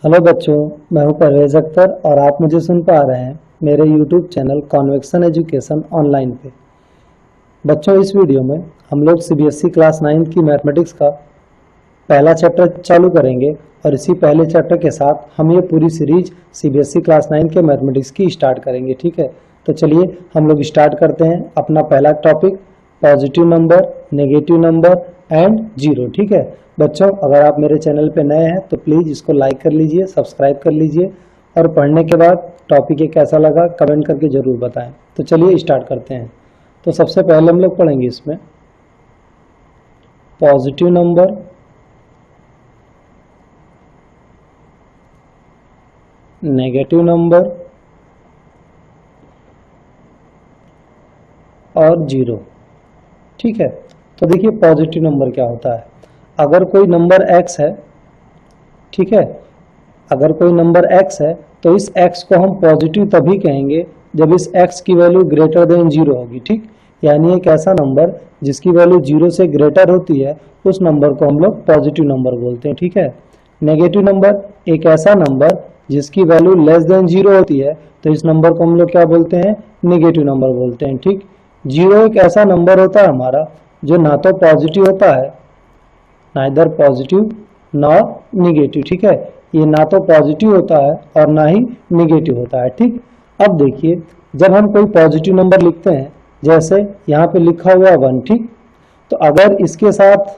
Hello बच्चों, मैं हूं परवेज अख्तर और आप मुझे सुन पा रहे हैं मेरे YouTube channel convection education online पे। बच्चों, इस वीडियो में हम लोग सीबीएसई क्लास 9 की मैथमेटिक्स का पहला चैप्टर चालू करेंगे और इसी पहले चैप्टर के साथ हम ये पूरी सीरीज सीबीएसई क्लास 9 के मैथमेटिक्स की स्टार्ट करेंगे। ठीक है, तो चलिए हम लोग स्टार्ट करते हैं अपना पहला topic, positive number, negative number and zero. ठीक है बच्चों, अगर आप मेरे चैनल पे नए हैं तो प्लीज़ इसको लाइक कर लीजिए, सब्सक्राइब कर लीजिए और पढ़ने के बाद टॉपिक ये कैसा लगा कमेंट करके ज़रूर बताएं। तो चलिए स्टार्ट करते हैं। तो सबसे पहले हम लोग पढ़ेंगे इसमें पॉजिटिव नंबर, नेगेटिव नंबर और जीरो। ठीक है, तो देखिए पॉजिटिव नंबर क्या होता है। अगर कोई नंबर x है, ठीक है, अगर कोई नंबर x है तो इस x को हम पॉजिटिव तभी कहेंगे जब इस x की वैल्यू ग्रेटर देन जीरो होगी। ठीक, यानी एक ऐसा नंबर जिसकी वैल्यू जीरो से ग्रेटर होती है उस नंबर को हम लोग पॉजिटिव नंबर बोलते हैं। ठीक है, नेगेटिव नंबर एक ऐसा नंबर जिसकी वैल्यू लेस देन जीरो होती है तो इस नंबर को हम लोग क्या बोलते हैं, नेगेटिव नंबर बोलते हैं। ठीक, जीरो एक ऐसा नंबर होता है हमारा जो ना तो पॉजिटिव होता है, नाइदर पॉजिटिव नॉर निगेटिव। ठीक है, ये ना तो पॉजिटिव होता है और ना ही निगेटिव होता है। ठीक, अब देखिए जब हम कोई पॉजिटिव नंबर लिखते हैं, जैसे यहाँ पे लिखा हुआ 1, ठीक, तो अगर इसके साथ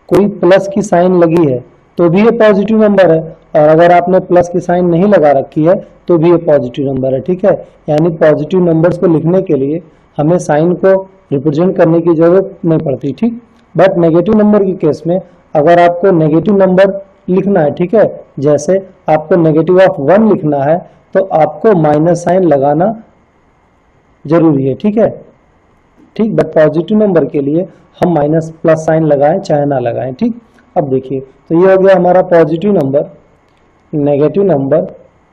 कोई प्लस की साइन लगी है तो भी ये पॉजिटिव नंबर है, और अगर आपने प्लस की साइन नहीं लगा रखी है तो भी ये पॉजिटिव नंबर है। ठीक है, यानी पॉजिटिव नंबर्स को लिखने के लिए हमें साइन को रिप्रेजेंट करने की जरूरत नहीं पड़ती। ठीक, बट नेगेटिव नंबर के केस में अगर आपको नेगेटिव नंबर लिखना है, ठीक है, जैसे आपको नेगेटिव ऑफ 1 लिखना है तो आपको माइनस साइन लगाना जरूरी है। ठीक है, ठीक, बट पॉजिटिव नंबर के लिए हम माइनस प्लस साइन लगाएं चाहे ना लगाएं। ठीक, अब देखिए तो ये हो गया हमारा पॉजिटिव नंबर, नेगेटिव नंबर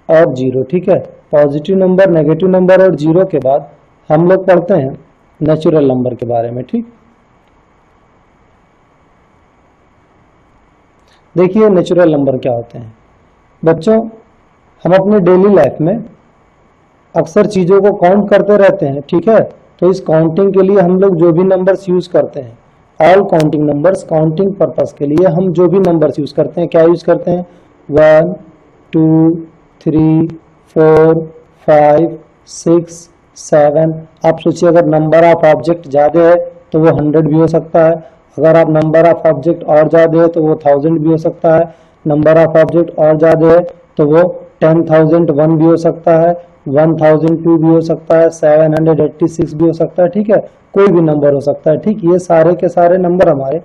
और जीरो। ठीक है, पॉजिटिव नंबर, नेगेटिव नंबर और जीरो के बाद हम लोग पढ़ते हैं नेचुरल नंबर के बारे में। ठीक, देखिए नेचुरल नंबर क्या होते हैं। बच्चों, हम अपने डेली लाइफ में अक्सर चीज़ों को काउंट करते रहते हैं। ठीक है, तो इस काउंटिंग के लिए हम लोग जो भी नंबर्स यूज़ करते हैं, all counting numbers, counting purpose के लिए हम जो भी नंबर्स यूज़ करते हैं, क्या यूज़ करते हैं, 1 2 3 4 5 6 7। आप सोचिए अगर नंबर ऑफ ऑब्जेक्ट ज़्यादा है तो वो 100 भी हो सकता है, अगर आप नंबर ऑफ ऑब्जेक्ट और ज़्यादा है तो वो 1000 भी हो सकता है, नंबर ऑफ ऑब्जेक्ट और ज़्यादा है तो वो 10,001 भी हो सकता है, 1002 भी हो सकता है, 786 भी हो सकता है। ठीक है, कोई भी नंबर हो सकता है। ठीक, ये सारे के सारे नंबर हमारे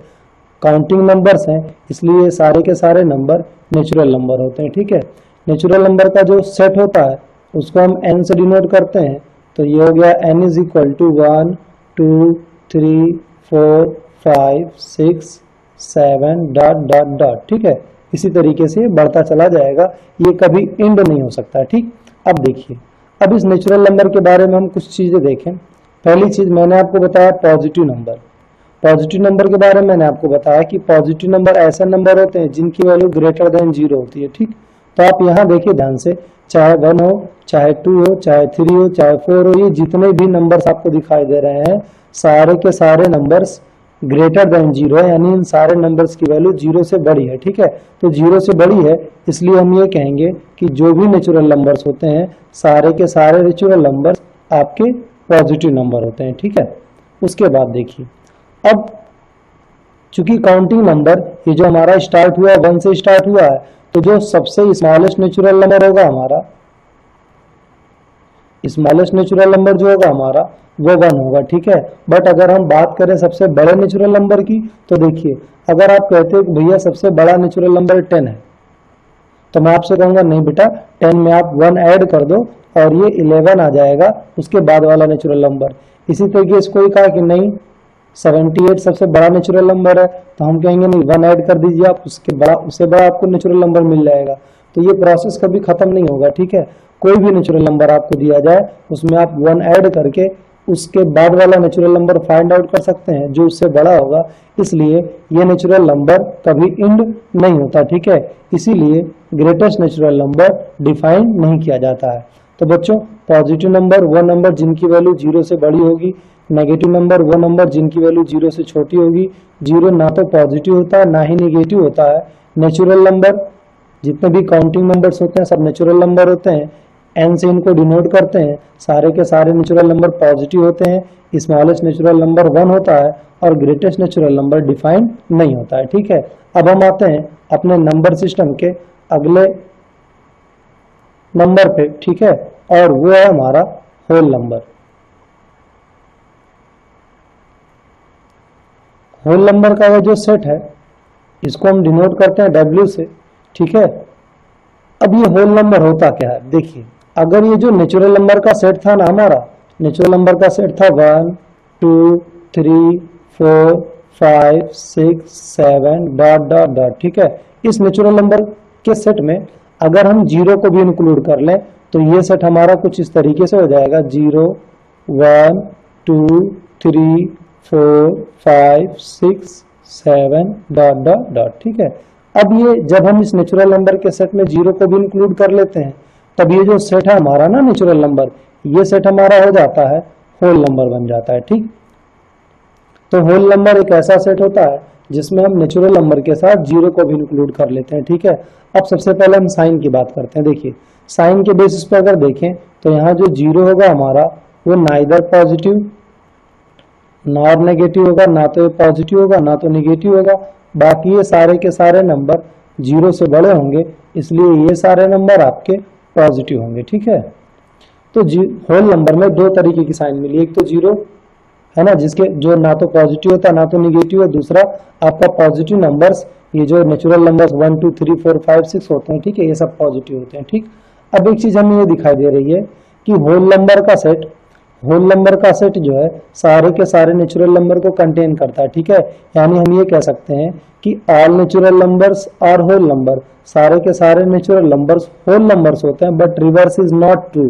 काउंटिंग नंबर्स हैं, इसलिए ये सारे के सारे नंबर नेचुरल नंबर होते हैं। ठीक है, नेचुरल नंबर का जो सेट होता है उसको हम n से डिनोट करते हैं, तो ये हो गया n is equal to 1 2 3 4 5 6 7 dot dot dot. ठीक है, इसी तरीके से बढ़ता चला जाएगा, ये कभी एंड नहीं हो सकता। ठीक, अब देखिए, अब इस नेचुरल नंबर के बारे में हम कुछ चीज़ें देखें। पहली चीज़ मैंने आपको बताया पॉजिटिव नंबर। पॉजिटिव नंबर के बारे में मैंने आपको बताया कि पॉजिटिव नंबर ऐसे नंबर होते हैं जिनकी वैल्यू ग्रेटर देन जीरो होती है। ठीक, तो आप यहाँ देखिए ध्यान से, चाहे 1 हो, चाहे 2 हो, चाहे 3 हो, चाहे 4 हो, ये जितने भी नंबर्स आपको दिखाई दे रहे हैं सारे के सारे नंबर्स ग्रेटर देन जीरो है, यानी इन सारे नंबर्स की वैल्यू जीरो से बड़ी है। ठीक है, तो जीरो से बड़ी है इसलिए हम ये कहेंगे कि जो भी नेचुरल नंबर्स होते हैं सारे के सारे नेचुरल नंबर्स आपके पॉजिटिव नंबर होते हैं। ठीक है, उसके बाद देखिए, अब चूंकि काउंटिंग नंबर ये जो हमारा स्टार्ट हुआ 1 से स्टार्ट हुआ है, तो जो सबसे स्मॉलेस्ट नेचुरल नंबर होगा हमारा, स्मॉलेस्ट नेचुरल नंबर जो होगा हमारा वो 1 होगा। ठीक है, बट अगर हम बात करें सबसे बड़े नेचुरल नंबर की, तो देखिए अगर आप कहते हो कि भैया सबसे बड़ा नेचुरल नंबर 10 है, तो मैं आपसे कहूंगा नहीं बेटा, 10 में आप 1 ऐड कर दो और ये 11 आ जाएगा उसके बाद वाला नेचुरल नंबर। इसी तरीके से कोई कहा कि नहीं 78 सबसे बड़ा नेचुरल नंबर है, तो हम कहेंगे नहीं 1 ऐड कर दीजिए आप, उससे बड़ा आपको नेचुरल नंबर मिल जाएगा। तो ये प्रोसेस कभी खत्म नहीं होगा। ठीक है, कोई भी नेचुरल नंबर आपको दिया जाए उसमें आप 1 ऐड करके उसके बाद वाला नेचुरल नंबर फाइंड आउट कर सकते हैं जो उससे बड़ा होगा, इसलिए ये नेचुरल नंबर कभी इंड नहीं होता, ठीक है। इसीलिए ग्रेटेस्ट नेचुरल नंबर डिफाइन नहीं किया जाता है। तो बच्चों पॉजिटिव नंबर वो नंबर जिनकी वैल्यू 0 से बड़ी होगी, नेगेटिव नंबर वो नंबर जिनकी वैल्यू 0 से छोटी होगी। 0 ना तो पॉजिटिव होता है ना ही नेगेटिव होता है। नेचुरल नंबर जितने भी काउंटिंग नंबर्स होते हैं सब नेचुरल नंबर होते हैं, एन से इनको डिनोट करते हैं। सारे के सारे नेचुरल नंबर पॉजिटिव होते हैं। स्मॉलेस्ट नेचुरल नंबर 1 होता है और ग्रेटेस्ट नेचुरल नंबर डिफाइन नहीं होता है, ठीक है। अब हम आते हैं अपने नंबर सिस्टम के अगले नंबर पे, ठीक है, और वो है हमारा होल नंबर। होल नंबर का ये जो सेट है इसको हम डिनोट करते हैं W से, ठीक है। अब ये होल नंबर होता क्या है, देखिए अगर ये जो नेचुरल नंबर का सेट था ना, हमारा नेचुरल नंबर का सेट था 1 2 3 4 5 6 7 डॉट डॉट डॉट, ठीक है। इस नेचुरल नंबर के सेट में अगर हम 0 को भी इंक्लूड कर लें तो ये सेट हमारा कुछ इस तरीके से हो जाएगा 0 1 2 3 4 5 6 7 डॉट डॉट डॉट, ठीक है। अब ये जब हम इस नेचुरल नंबर के सेट में 0 को भी इंक्लूड कर लेते हैं तब ये जो सेट है हमारा ना नेचुरल नंबर, ये सेट हमारा हो जाता है होल नंबर बन जाता है, ठीक। तो होल नंबर एक ऐसा सेट होता है जिसमें हम नेचुरल नंबर के साथ 0 को भी इंक्लूड कर लेते हैं, ठीक है। अब सबसे पहले हम साइन की बात करते हैं। देखिए साइन के बेसिस पर अगर देखें तो यहाँ जो 0 होगा हमारा वो नाइदर पॉजिटिव नॉर नेगेटिव होगा, ना तो पॉजिटिव होगा ना तो नेगेटिव होगा। बाकी ये सारे के सारे नंबर 0 से बड़े होंगे, इसलिए ये सारे नंबर आपके पॉजिटिव होंगे, ठीक है। तो होल नंबर में दो तरीके की साइन मिली, एक तो 0 है ना जिसके जो ना तो पॉजिटिव होता ना तो नेगेटिव है, दूसरा आपका पॉजिटिव नंबर्स ये जो नेचुरल नंबर्स 1 2 3 4 5 6 होते हैं, ठीक है, ये सब पॉजिटिव होते हैं, ठीक। अब एक चीज हमें ये दिखाई दे रही है कि होल नंबर का सेट जो है सारे के सारे नेचुरल नंबर को कंटेन करता है, ठीक है। यानी हम ये कह सकते हैं कि ऑल नेचुरल नंबर्स और होल नंबर, सारे के सारे नेचुरल नंबर्स होल नंबर्स होते हैं, but reverse is not true,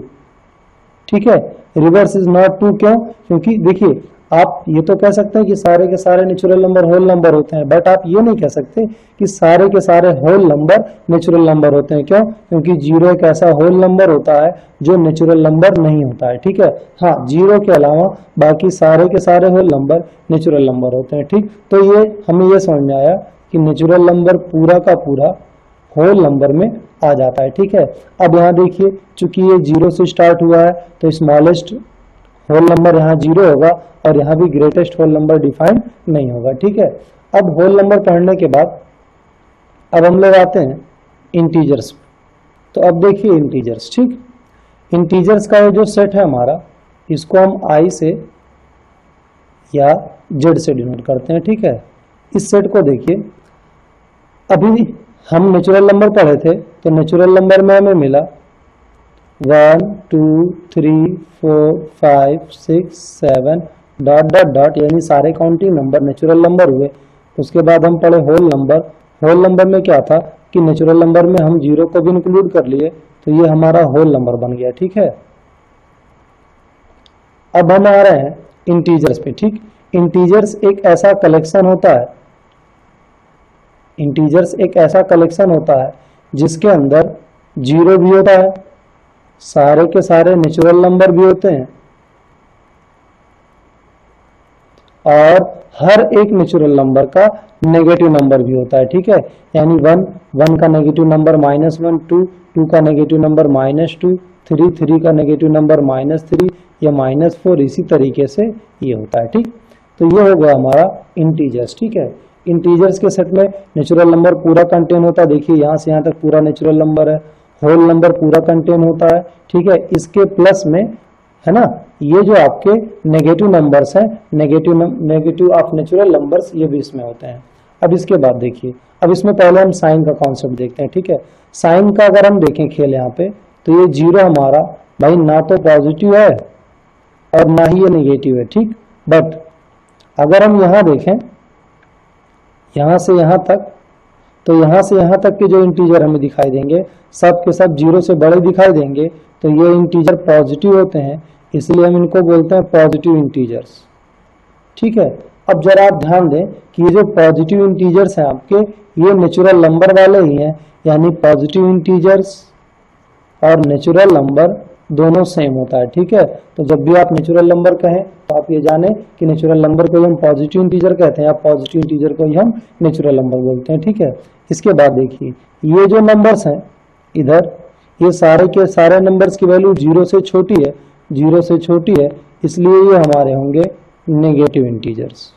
ठीक है। रिवर्स इज नॉट ट्रू क्यों? क्योंकि देखिए आप ये तो कह सकते हैं कि सारे के सारे नेचुरल नंबर होल नंबर होते हैं, बट आप ये नहीं कह सकते कि सारे के सारे होल नंबर नेचुरल नंबर होते हैं। क्यों? क्योंकि 0 एक ऐसा होल नंबर होता है जो नेचुरल नंबर नहीं होता है, ठीक है। हाँ 0 के अलावा बाकी सारे के सारे होल नंबर नेचुरल नंबर होते हैं, ठीक। तो ये हमें ये समझ में आया कि नेचुरल नंबर पूरा का पूरा होल नंबर में आ जाता है, ठीक है। अब यहाँ देखिए चूंकि ये 0 से स्टार्ट हुआ है तो स्मॉलेस्ट होल नंबर यहाँ 0 होगा और यहाँ भी ग्रेटेस्ट होल नंबर डिफाइन नहीं होगा, ठीक है। अब होल नंबर पढ़ने के बाद अब हम लोग आते हैं इंटीजर्स। तो अब देखिए इंटीजर्स, ठीक। इंटीजर्स का ये जो सेट है हमारा इसको हम I से या Z से डिनोट करते हैं, ठीक है। इस सेट को देखिए अभी हम नेचुरल नंबर पढ़े थे तो नेचुरल नंबर में हमें मिला 1 2 3 4 5 6 7 डॉट डॉट डॉट, यानी सारे काउंटिंग नंबर नेचुरल नंबर हुए। उसके बाद हम पढ़े होल नंबर। होल नंबर में क्या था कि नेचुरल नंबर में हम 0 को भी इंक्लूड कर लिए तो ये हमारा होल नंबर बन गया, ठीक है। अब हम आ रहे हैं इंटीजर्स पे, ठीक। इंटीजर्स एक ऐसा कलेक्शन होता है, इंटीजर्स एक ऐसा कलेक्शन होता है जिसके अंदर 0 भी होता है, सारे के सारे नेचुरल नंबर भी होते हैं और हर एक नेचुरल नंबर का नेगेटिव नंबर भी होता है, ठीक है। यानी 1 का नेगेटिव नंबर -1, 2 का नेगेटिव नंबर -2, 3 का नेगेटिव नंबर -3 या -4, इसी तरीके से ये होता है, ठीक। तो ये हो गया हमारा इंटीजर्स, ठीक है। इंटीजर्स के सेट में नेचुरल नंबर पूरा कंटेन होता है, देखिए यहाँ से यहाँ तक पूरा नेचुरल नंबर है। होल नंबर पूरा कंटेन होता है, ठीक है। इसके प्लस में है ना ये जो आपके नेगेटिव नंबर्स हैं, नेगेटिव ऑफ नेचुरल नंबर्स, ये भी इसमें होते हैं। अब इसके बाद देखिए, अब इसमें पहले हम साइन का कॉन्सेप्ट देखते हैं, ठीक है। साइन का अगर हम देखें खेल यहाँ पे तो ये 0 हमारा भाई ना तो पॉजिटिव है और ना ही ये नेगेटिव है, ठीक। बट अगर हम यहाँ देखें यहाँ से यहाँ तक, तो यहाँ से यहाँ तक के जो इंटीजर हमें दिखाई देंगे सब के सब 0 से बड़े दिखाई देंगे, तो ये इंटीजर पॉजिटिव होते हैं। इसलिए हम इनको बोलते हैं पॉजिटिव इंटीजर्स। ठीक है, अब जरा आप ध्यान दें कि ये जो पॉजिटिव इंटीजर्स हैं आपके, ये नेचुरल नंबर वाले ही हैं, यानी पॉजिटिव इंटीजर्स और नेचुरल नंबर दोनों सेम होता है। ठीक है, तो जब भी आप नेचुरल नंबर कहें तो आप ये जाने कि नेचुरल नंबर को ही हम पॉजिटिव इंटीजर कहते हैं या पॉजिटिव इंटीजर को ही हम नेचुरल नंबर बोलते हैं। ठीक है, इसके बाद देखिए ये जो नंबर्स हैं इधर, ये सारे के सारे नंबर्स की वैल्यू 0 से छोटी है, 0 से छोटी है, इसलिए ये हमारे होंगे नेगेटिव इंटीजर्स।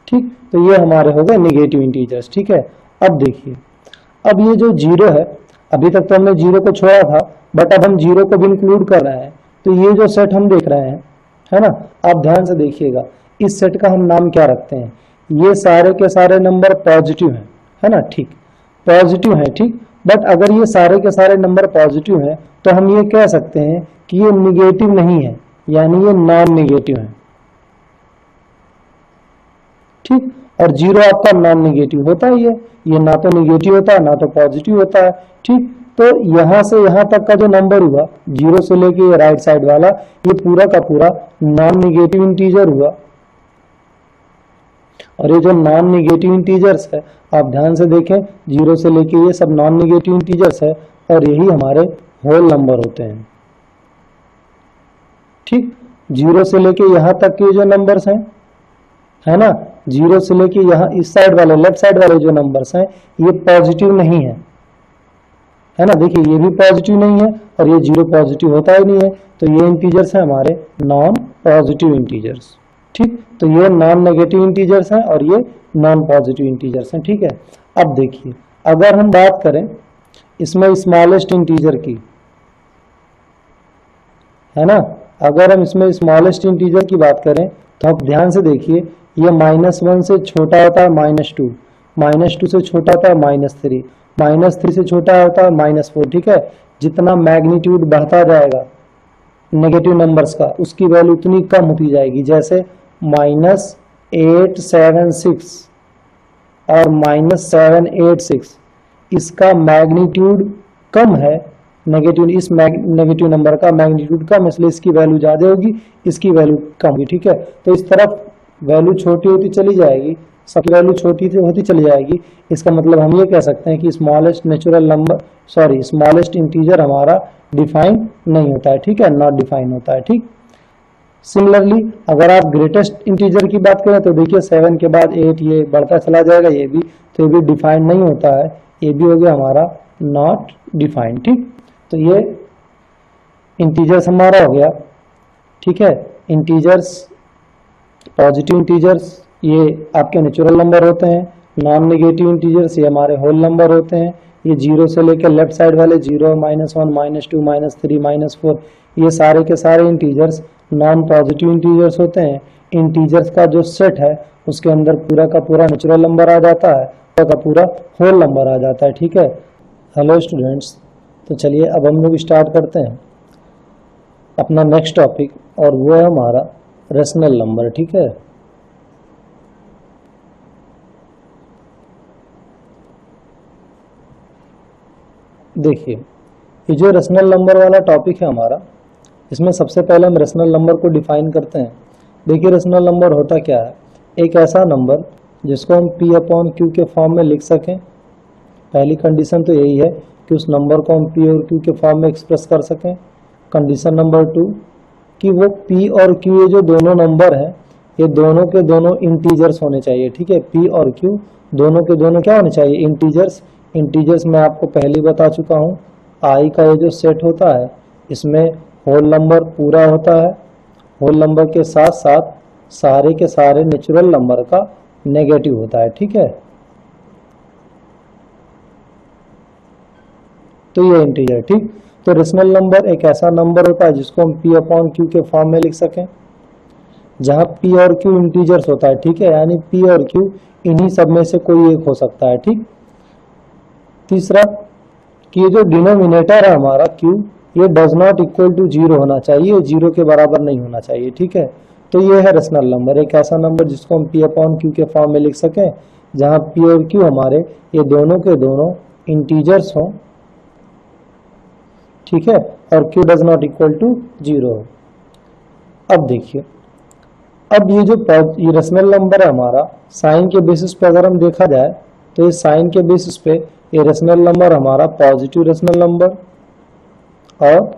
ठीक, तो ये हमारे हो गए नेगेटिव इंटीजर्स। ठीक है, अब देखिए, अब ये जो 0 है, अभी तक तो हमने 0 को छोड़ा था, बट अब हम 0 को भी इंक्लूड कर रहे हैं, तो ये जो सेट हम देख रहे हैं, है ना, आप ध्यान से देखिएगा, इस सेट का हम नाम क्या रखते हैं, ये सारे के सारे नंबर पॉजिटिव हैं, है ना, ठीक, पॉजिटिव हैं। ठीक, बट अगर ये सारे के सारे नंबर पॉजिटिव हैं तो हम ये कह सकते हैं कि ये निगेटिव नहीं है, यानी ये नॉन निगेटिव है। ठीक, और 0 आपका नॉन निगेटिव होता ही है, ये ना तो निगेटिव होता है ना तो पॉजिटिव होता है। ठीक, तो यहां से यहां तक का जो नंबर हुआ 0 से लेके राइट साइड वाला, ये पूरा का पूरा नॉन निगेटिव इंटीजर हुआ। और ये जो नॉन निगेटिव इंटीजर्स है, आप ध्यान से देखें, 0 से लेके ये सब नॉन निगेटिव इंटीजर्स है और यही हमारे होल नंबर होते हैं। ठीक, 0 से लेके यहां तक के जो नंबर्स हैं, है ना, 0 से लेके यहाँ इस साइड वाले लेफ्ट साइड वाले जो नंबर्स हैं, ये पॉजिटिव नहीं है ना, देखिए ये भी पॉजिटिव नहीं है और ये 0 पॉजिटिव होता ही नहीं है, तो ये इंटीजर्स हैं हमारे नॉन पॉजिटिव इंटीजर्स। ठीक, तो ये नॉन नेगेटिव इंटीजर्स हैं और ये नॉन पॉजिटिव इंटीजर्स हैं। ठीक है, अब देखिए, अगर हम बात करें इसमें स्मॉलेस्ट इंटीजर की, है ना, अगर हम इसमें स्मॉलेस्ट इंटीजर की बात करें तो आप ध्यान से देखिए, ये -1 से छोटा होता है -2, -2 से छोटा होता है -3, -3 से छोटा होता है -4। ठीक है, जितना मैग्नीट्यूड बढ़ता जाएगा नेगेटिव नंबर्स का, उसकी वैल्यू उतनी कम होती जाएगी। जैसे -876 और -786, इसका मैग्नीट्यूड कम है, नेगेटिव, इस नेगेटिव नंबर का मैग्नीट्यूड कम है, इसलिए इसकी वैल्यू ज्यादा होगी, इसकी वैल्यू कम होगी। ठीक है, तो इस तरफ वैल्यू छोटी होती चली जाएगी, सबकी वैल्यू छोटी होती चली जाएगी। इसका मतलब हम ये कह सकते हैं कि smallest natural number, sorry, smallest integer हमारा डिफाइन नहीं होता है। ठीक है, नॉट डिफाइन होता है। ठीक, सिमिलरली अगर आप ग्रेटेस्ट इंटीजर की बात करें तो देखिए 7 के बाद 8, ये बढ़ता चला जाएगा, ये भी, तो ये भी डिफाइन नहीं होता है, ये भी हो गया हमारा नॉट डिफाइंड। ठीक, तो ये इंटीजर्स हमारा हो गया। ठीक है, इंटीजर्स, पॉजिटिव इंटीजर्स ये आपके नेचुरल नंबर होते हैं, नॉन नेगेटिव इंटीजर्स ये हमारे होल नंबर होते हैं। ये 0 से लेकर लेफ्ट साइड वाले 0, -1, -2, -3, -4, ये सारे के सारे इंटीजर्स नॉन पॉजिटिव इंटीजर्स होते हैं। इंटीजर्स का जो सेट है उसके अंदर पूरा का पूरा नेचुरल नंबर आ जाता है, पूरा का पूरा होल नंबर आ जाता है। ठीक है, हेलो स्टूडेंट्स, तो चलिए अब हम लोग स्टार्ट करते हैं अपना नेक्स्ट टॉपिक, और वो है हमारा रेशनल नंबर। ठीक है, देखिए ये जो रेशनल नंबर वाला टॉपिक है हमारा, इसमें सबसे पहले हम रेशनल नंबर को डिफाइन करते हैं। देखिए रेशनल नंबर होता क्या है, एक ऐसा नंबर जिसको हम P/Q के फॉर्म में लिख सकें। पहली कंडीशन तो यही है कि उस नंबर को हम P और Q के फॉर्म में एक्सप्रेस कर सकें। कंडीशन नंबर 2 कि वो P और Q, ये जो दोनों नंबर हैं, ये दोनों के दोनों इंटीजर्स होने चाहिए। ठीक है, P और Q दोनों के दोनों क्या होने चाहिए, इंटीजर्स। इंटीजर्स मैं आपको पहले बता चुका हूँ, I का ये जो सेट होता है इसमें होल नंबर पूरा होता है, होल नंबर के साथ साथ सारे के सारे नेचुरल नंबर का नेगेटिव होता है। ठीक है, तो ये इंटीजर। ठीक, तो रेशनल नंबर एक ऐसा नंबर होता है जिसको हम P/Q के फॉर्म में लिख सकें, जहां P और Q इंटीजर्स होता है। ठीक है, यानी P और Q इन्हीं सब में से कोई एक हो सकता है। ठीक, तीसरा कि ये जो डिनोमिनेटर है हमारा Q, ये डज नॉट इक्वल टू 0 होना चाहिए, 0 के बराबर नहीं होना चाहिए। ठीक है, तो ये है रेशनल नंबर, एक ऐसा नंबर जिसको हम P/Q के फॉर्म में लिख सकें, जहां P और Q हमारे ये दोनों के दोनों इंटीजर्स हों। ठीक है, और Q does not equal to 0 हो। अब देखिए, अब ये जो ये रेशनल नंबर है हमारा, साइन के बेसिस पे अगर हम देखा जाए तो ये साइन के बेसिस पे ये रेशनल नंबर हमारा पॉजिटिव रेशनल नंबर और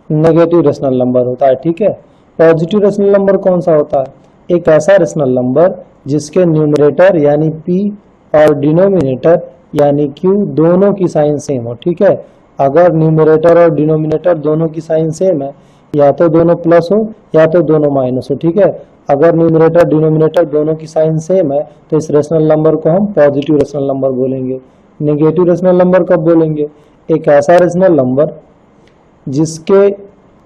नेगेटिव रेशनल नंबर होता है। ठीक है, पॉजिटिव रेशनल नंबर कौन सा होता है? एक ऐसा रेशनल नंबर जिसके न्यूमरेटर यानी p और डिनोमिनेटर यानी q दोनों की साइन सेम हो। ठीक है, अगर न्यूमरेटर और डिनोमिनेटर दोनों की साइन सेम है, या तो दोनों प्लस हो या तो दोनों माइनस हो। ठीक है, अगर न्यूमरेटर डिनोमिनेटर दोनों की साइन सेम है तो इस रेशनल नंबर को हम पॉजिटिव रेशनल नंबर बोलेंगे। नेगेटिव रेशनल नंबर कब बोलेंगे? एक ऐसा रेशनल नंबर जिसके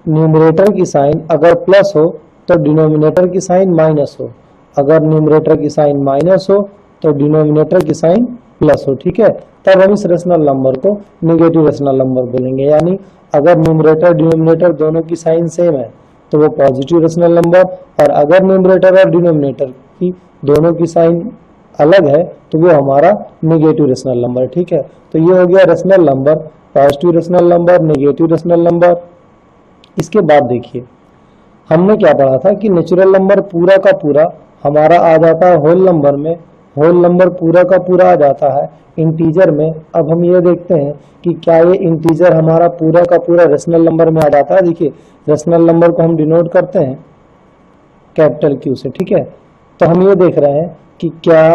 न्यूमरेटर की साइन अगर प्लस हो तो डिनोमिनेटर की साइन माइनस हो, अगर न्यूमरेटर की साइन माइनस हो तो डिनोमिनेटर की साइन प्लस हो। ठीक है, तब हम इस रेशनल नंबर को नेगेटिव रेशनल नंबर बोलेंगे। यानी अगर न्यूमरेटर डिनोमिनेटर दोनों की साइन सेम है तो वो पॉजिटिव रेशनल नंबर, और अगर न्यूमरेटर और डिनोमिनेटर की दोनों की साइन अलग है तो वो हमारा नेगेटिव रेशनल नंबर। ठीक है, तो ये हो गया rational number, positive rational number, negative rational number. इसके बाद देखिए, हमने क्या पढ़ा था कि नेचुरल नंबर पूरा का पूरा हमारा आ जाता है होल नंबर में, होल नंबर पूरा का पूरा आ जाता है इंटीजर में। अब हम ये देखते हैं कि क्या ये इंटीजर हमारा पूरा का पूरा रेशनल नंबर में आ जाता है। देखिए, रेशनल नंबर को हम डिनोट करते हैं कैपिटल Q से। ठीक है, तो हम ये देख रहे हैं कि क्या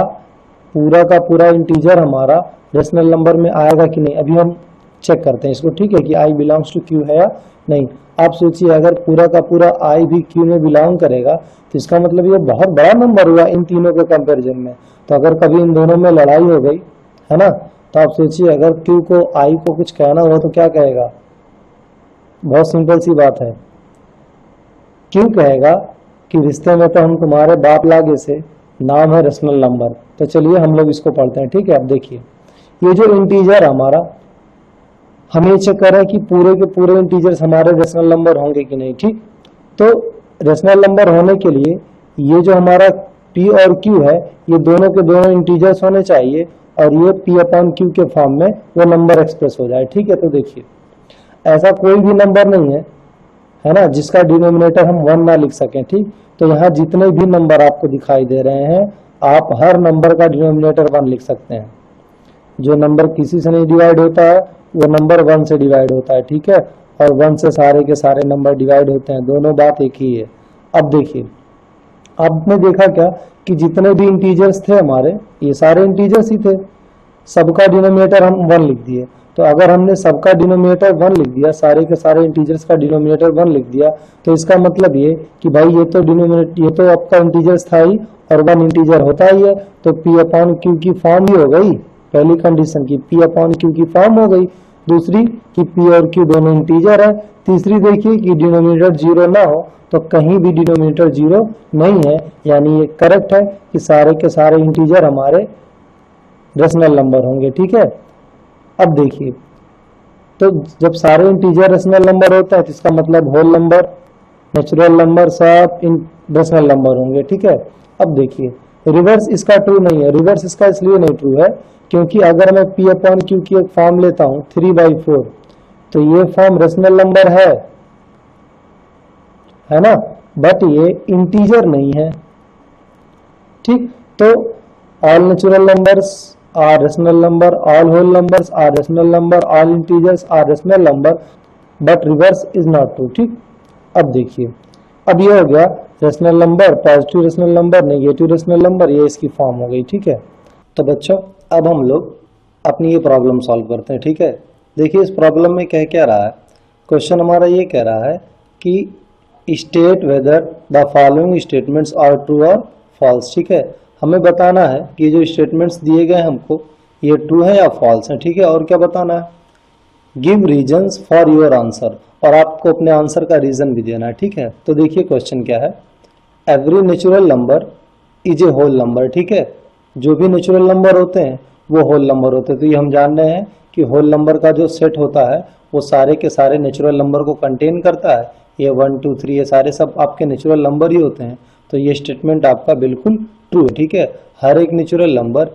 पूरा का पूरा इंटीजर हमारा रेशनल नंबर में आएगा कि नहीं। अभी हम चेक करते हैं इसको। ठीक है, कि I बिलोंग्स टू Q है या नहीं। आप सोचिए, अगर पूरा का पूरा I भी Q में बिलोंग करेगा तो इसका मतलब ये बहुत बड़ा नंबर हुआ इन तीनों के कंपैरिजन में। तो अगर कभी इन दोनों में लड़ाई हो गई है ना, तो आप सोचिए अगर Q को I को कुछ कहना हुआ तो क्या कहेगा? बहुत सिंपल सी बात है, Q कहेगा कि रिश्ते में तो हम तुम्हारे बाप लागे से, नाम है रेशनल नंबर। तो चलिए हम लोग इसको पढ़ते हैं। ठीक है, अब देखिए, ये जो इंटीजर हमारा, हम ये चेक कर रहे हैं कि पूरे के पूरे इंटीजर्स हमारे रेशनल नंबर होंगे कि नहीं। ठीक, तो रेशनल नंबर होने के लिए ये जो हमारा p और q है, ये दोनों के दोनों इंटीजर्स होने चाहिए और ये p अपॉन q के फॉर्म में वो नंबर एक्सप्रेस हो जाए। ठीक है, तो देखिए, ऐसा कोई भी नंबर नहीं है ना, जिसका डिनोमिनेटर हम 1 ना लिख सकें। ठीक, तो यहाँ जितने भी नंबर आपको दिखाई दे रहे हैं, आप हर नंबर का डिनोमिनेटर 1 लिख सकते हैं। जो नंबर किसी से नहीं डिवाइड होता है वो नंबर 1 से डिवाइड होता है। ठीक है, और 1 से सारे के सारे नंबर डिवाइड होते हैं, दोनों बात एक ही है। अब देखिए, आपने देखा क्या कि जितने भी इंटीजर्स थे हमारे, ये सारे इंटीजर्स ही थे, सबका डिनोमिनेटर हम 1 लिख दिए। तो अगर हमने सबका डिनोमिनेटर 1 लिख दिया, सारे के सारे इंटीजर्स का डिनोमिनेटर 1 लिख दिया, तो इसका मतलब ये कि भाई ये तो आपका इंटीजर्स था ही और 1 इंटीजर होता ही है, तो p अपॉन q की फॉर्म ही हो गई। पहली कंडीशन की p अपॉन q की फॉर्म हो गई। दूसरी कि p और q दोनों इंटीजर है। तीसरी देखिए कि डिनोमिनेटर 0 ना हो, तो कहीं भी डिनोमिनेटर 0 नहीं है, यानी ये करेक्ट है कि सारे के सारे इंटीजर हमारे रेशनल नंबर होंगे। ठीक है, अब देखिए, तो जब सारे इंटीजर रेशनल नंबर होता है तो इसका मतलब होल नंबर, नेचुरल नंबर सब रेशनल नंबर होंगे। ठीक है, अब देखिए, रिवर्स इसका ट्रू नहीं है। रिवर्स इसका इसलिए नहीं ट्रू है क्योंकि अगर मैं p अपॉन q की एक फॉर्म लेता हूं 3/4, तो ये फॉर्म रेशनल नंबर है ना, बट ये इंटीजर नहीं है। ठीक, तो all natural numbers are rational number, all whole numbers are rational number, all integers are rational number, but reverse is not true. ठीक, अब देखिए, अब ये हो गया rational number, positive rational number, negative rational number, ये इसकी फॉर्म हो गई। ठीक है, तो बच्चों अब हम लोग अपनी ये प्रॉब्लम सॉल्व करते हैं। ठीक है, देखिए इस प्रॉब्लम में कह क्या रहा है, क्वेश्चन हमारा ये कह रहा है कि state whether the following statements are true और फॉल्स। ठीक है, हमें बताना है कि ये जो स्टेटमेंट्स दिए गए हमको ये ट्रू है या फॉल्स है। ठीक है, और क्या बताना है, give reasons for your answer, और आपको अपने आंसर का रीजन भी देना है। ठीक है, तो देखिए क्वेश्चन क्या है, every natural number is a whole number. ठीक है, जो भी नेचुरल नंबर होते हैं वो होल नंबर होते हैं। तो ये हम जान रहे हैं कि होल नंबर का जो सेट होता है वो सारे के सारे नेचुरल नंबर को कंटेन करता है। ये 1 2 3 ये सारे सब आपके नेचुरल नंबर ही होते हैं। तो ये स्टेटमेंट आपका बिल्कुल ट्रू है। ठीक है, हर एक नेचुरल नंबर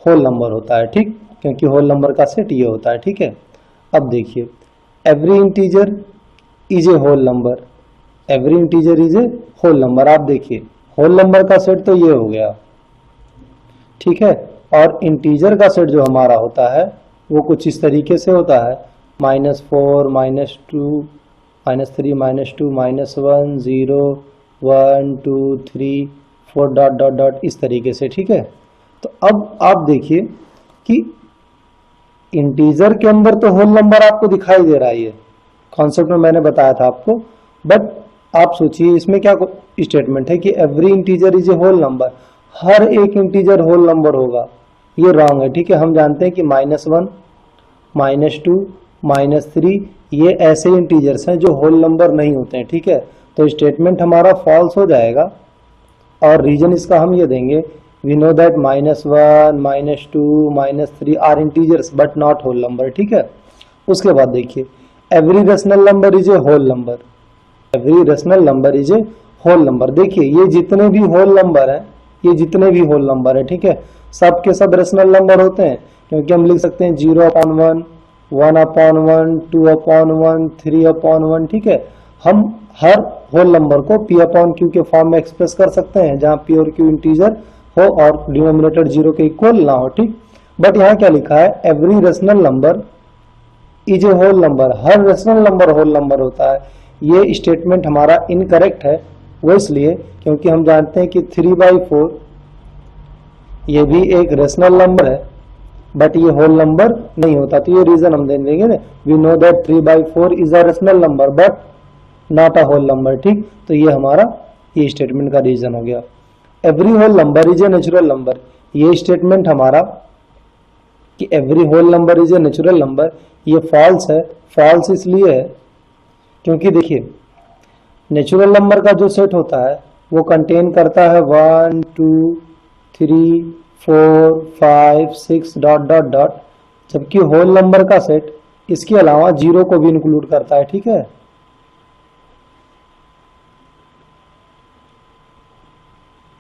होल नंबर होता है। ठीक, क्योंकि होल नंबर का सेट ये होता है। ठीक है, अब देखिए, every integer is a whole number, every integer is a whole number. आप देखिए होल नंबर का सेट तो ये हो गया, ठीक है। और इंटीजर का सेट जो हमारा होता है वो कुछ इस तरीके से होता है, -4, -2, -3, -2, -1, 0, 1, 2, 3, 4 डॉट डॉट डॉट इस तरीके से, ठीक है। तो अब आप देखिए कि इंटीजर के अंदर तो होल नंबर आपको दिखाई दे रहा है, ये कॉन्सेप्ट में मैंने बताया था आपको। बट आप सोचिए इसमें क्या स्टेटमेंट है कि every integer is a whole number, हर एक इंटीजर होल नंबर होगा। ये रॉन्ग है, ठीक है। हम जानते हैं कि -1, -2, -3 ये ऐसे इंटीजर्स हैं जो होल नंबर नहीं होते हैं, ठीक है। तो स्टेटमेंट हमारा फॉल्स हो जाएगा। और रीजन इसका हम ये देंगे, we know that -1, -2, -3 are integers but not whole number, ठीक है। उसके बाद देखिए every rational number is a whole number, every rational number is a whole number. देखिए ये जितने भी होल नंबर हैं, ये जितने भी होल नंबर है, ठीक है, सब के सब रेशनल नंबर होते हैं। क्योंकि हम लिख सकते हैं 0/1, 1/1, 2/1, 3/1, ठीक है। हम हर होल नंबर को P/Q के फॉर्म में एक्सप्रेस कर सकते हैं, जहां P और Q इंटीजर हो और डिनोमिनेटर 0 के इक्वल ना हो, ठीक। बट यहाँ क्या लिखा है, every rational number is a whole number, हर रेशनल नंबर होल नंबर होता है। ये स्टेटमेंट हमारा इनकरेक्ट है। वो इसलिए क्योंकि हम जानते हैं कि 3/4 ये भी एक रेशनल नंबर है, बट ये होल नंबर नहीं होता। तो ये रीजन हम दे देंगे ना, we know that 3/4 is a rational number but not a whole number, ठीक। तो ये हमारा ये स्टेटमेंट का रीजन हो गया। Every whole number is a natural number, ये स्टेटमेंट हमारा कि every whole number is a natural number, ये फॉल्स है। फॉल्स इसलिए है क्योंकि देखिए नेचुरल नंबर का जो सेट होता है वो कंटेन करता है 1, 2, 3, 4, 5, 6 डॉट डॉट डॉट, जबकि होल नंबर का सेट इसके अलावा 0 को भी इंक्लूड करता है, ठीक है।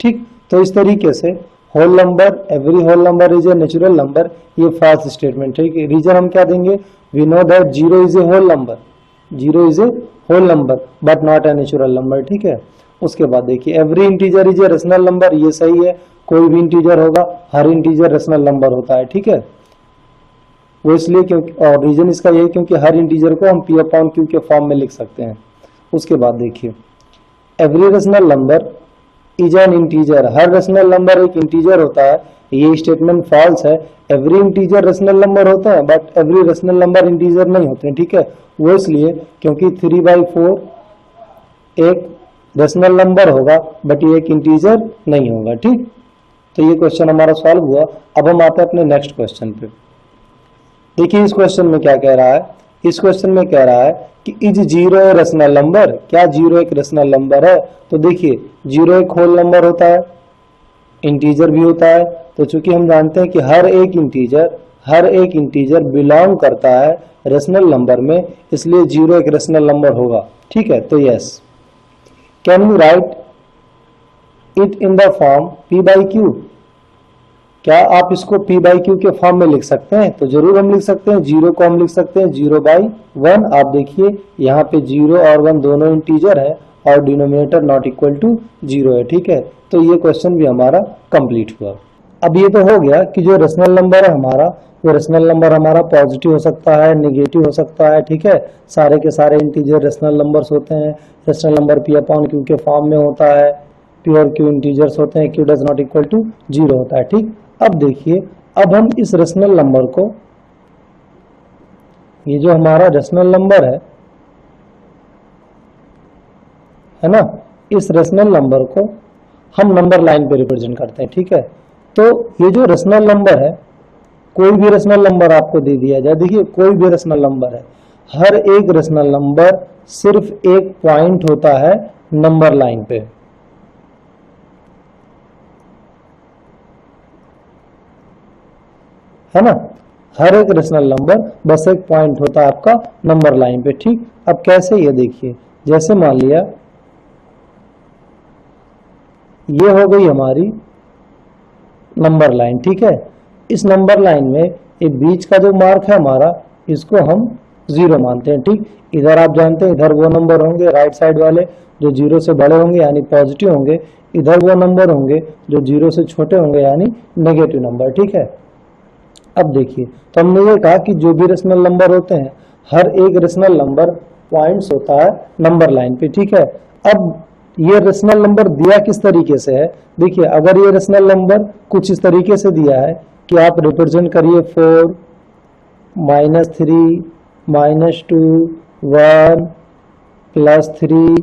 ठीक, तो इस तरीके से whole number, every whole number is a natural number, ये फॉल्स स्टेटमेंट है। रीजन हम क्या देंगे, we know that 0 is a whole number, 0 is a whole number but not a natural number, ठीक है। उसके बाद देखिए every integer is a rational number, ये सही है। कोई भी इंटीजर होगा, हर इंटीजर रेशनल नंबर होता है, ठीक है। वो इसलिए क्योंकि, और रीजन इसका ये क्योंकि हर इंटीजर को हम P/Q के फॉर्म में लिख सकते हैं। उसके बाद देखिए every rational number is an integer, her rational number एक इंटीजर होता है, ये स्टेटमेंट फॉल्स है। एवरी इंटीजर रेशनल नंबर होता है but every rational number integer नहीं होते हैं, ठीक है। वो इसलिए क्योंकि 3/4 एक रेशनल नंबर होगा बट ये एक इंटीजर नहीं होगा, ठीक। तो ये क्वेश्चन हमारा सॉल्व हुआ। अब हम आते हैं अपने नेक्स्ट क्वेश्चन पे। देखिए इस क्वेश्चन में क्या कह रहा है, इस क्वेश्चन में कह रहा है कि इज 0 ए रेशनल नंबर, क्या 0 एक रेशनल नंबर है। तो देखिए 0 एक होल नंबर होता है, इंटीजर भी होता है। तो चूंकि हम जानते हैं कि हर एक इंटीजर बिलोंग करता है रेशनल नंबर में, इसलिए 0 एक रेशनल नंबर होगा, ठीक है। तो yes, can you right it in the form P/Q, क्या आप इसको P/Q के फॉर्म में लिख सकते हैं। तो जरूर हम लिख सकते हैं। 0 को हम लिख सकते हैं 0/1। आप देखिए यहाँ पे 0 और 1 दोनों इंटीजर है और डिनोमिनेटर नॉट इक्वल टू 0 है, ठीक है। तो ये क्वेश्चन भी हमारा कंप्लीट हुआ। अब ये तो हो गया कि जो रेशनल नंबर है हमारा, वो रेशनल नंबर हमारा पॉजिटिव हो सकता है, नेगेटिव हो सकता है, ठीक है। सारे के सारे इंटीजर रेशनल नंबर्स होते हैं। रेशनल नंबर P/Q के फॉर्म में होता है, P और Q इंटीजर्स होते हैं, Q does not equal to 0 होता है, ठीक। अब देखिए, अब हम इस रेशनल नंबर को, ये जो हमारा रेशनल नंबर है ना, इस रेशनल नंबर को हम नंबर लाइन पे रिप्रेजेंट करते हैं, ठीक है। तो ये जो रेशनल नंबर है, कोई भी रेशनल नंबर आपको दे दिया जाए, देखिए कोई भी रेशनल नंबर है, हर एक रेशनल नंबर सिर्फ एक पॉइंट होता है नंबर लाइन पे, है ना। हर एक रेशनल नंबर बस एक पॉइंट होता है आपका नंबर लाइन पे, ठीक। अब कैसे, ये देखिए, जैसे मान लिया ये हो गई हमारी नंबर लाइन, ठीक है। इस नंबर लाइन में एक बीच का जो मार्क है हमारा, इसको हम जीरो मानते हैं। ठीक, इधर आप जानते हैं इधर वो नंबर होंगे राइट साइड वाले जो जीरो से बड़े होंगे यानी पॉजिटिव होंगे, इधर वो नंबर होंगे जो जीरो से छोटे होंगे यानी नेगेटिव नंबर। ठीक है, अब देखिए तो हमने ये कहा कि जो भी रेशनल नंबर होते हैं हर एक रेशनल नंबर पॉइंट्स होता है नंबर लाइन पे। ठीक है, अब ये रेशनल नंबर दिया किस तरीके से है, देखिए अगर ये रेशनल नंबर कुछ इस तरीके से दिया है कि आप रिप्रेजेंट करिए 4 -3 -2 1 +3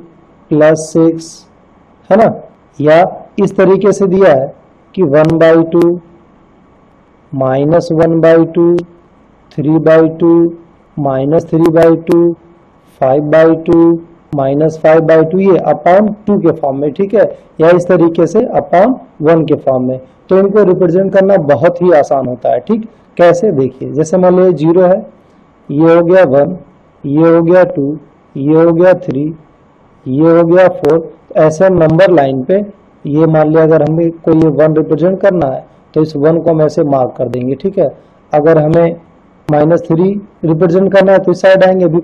+6 है ना, या इस तरीके से दिया है कि 1/2 -1/2 3/2 -3/2 5/2 -5/2 ये अपॉन 2 के फॉर्म में। ठीक है, या इस तरीके से अपॉन 1 के फॉर्म में। तो इनको रिप्रेजेंट करना बहुत ही आसान होता है। ठीक, कैसे देखिए, जैसे मान लो 0 है, ये हो गया 1, ये हो गया 2, ये हो गया 3, ये हो गया 4। ऐसे नंबर लाइन पे ये मान लिया अगर हमें कोई ये 1 रिप्रेजेंट करना है तो इस 1 को हम ऐसे मार्क कर देंगे। ठीक है, अगर हमें -3 रिप्रेजेंट करना है तो इस साइड आएंगे, अभी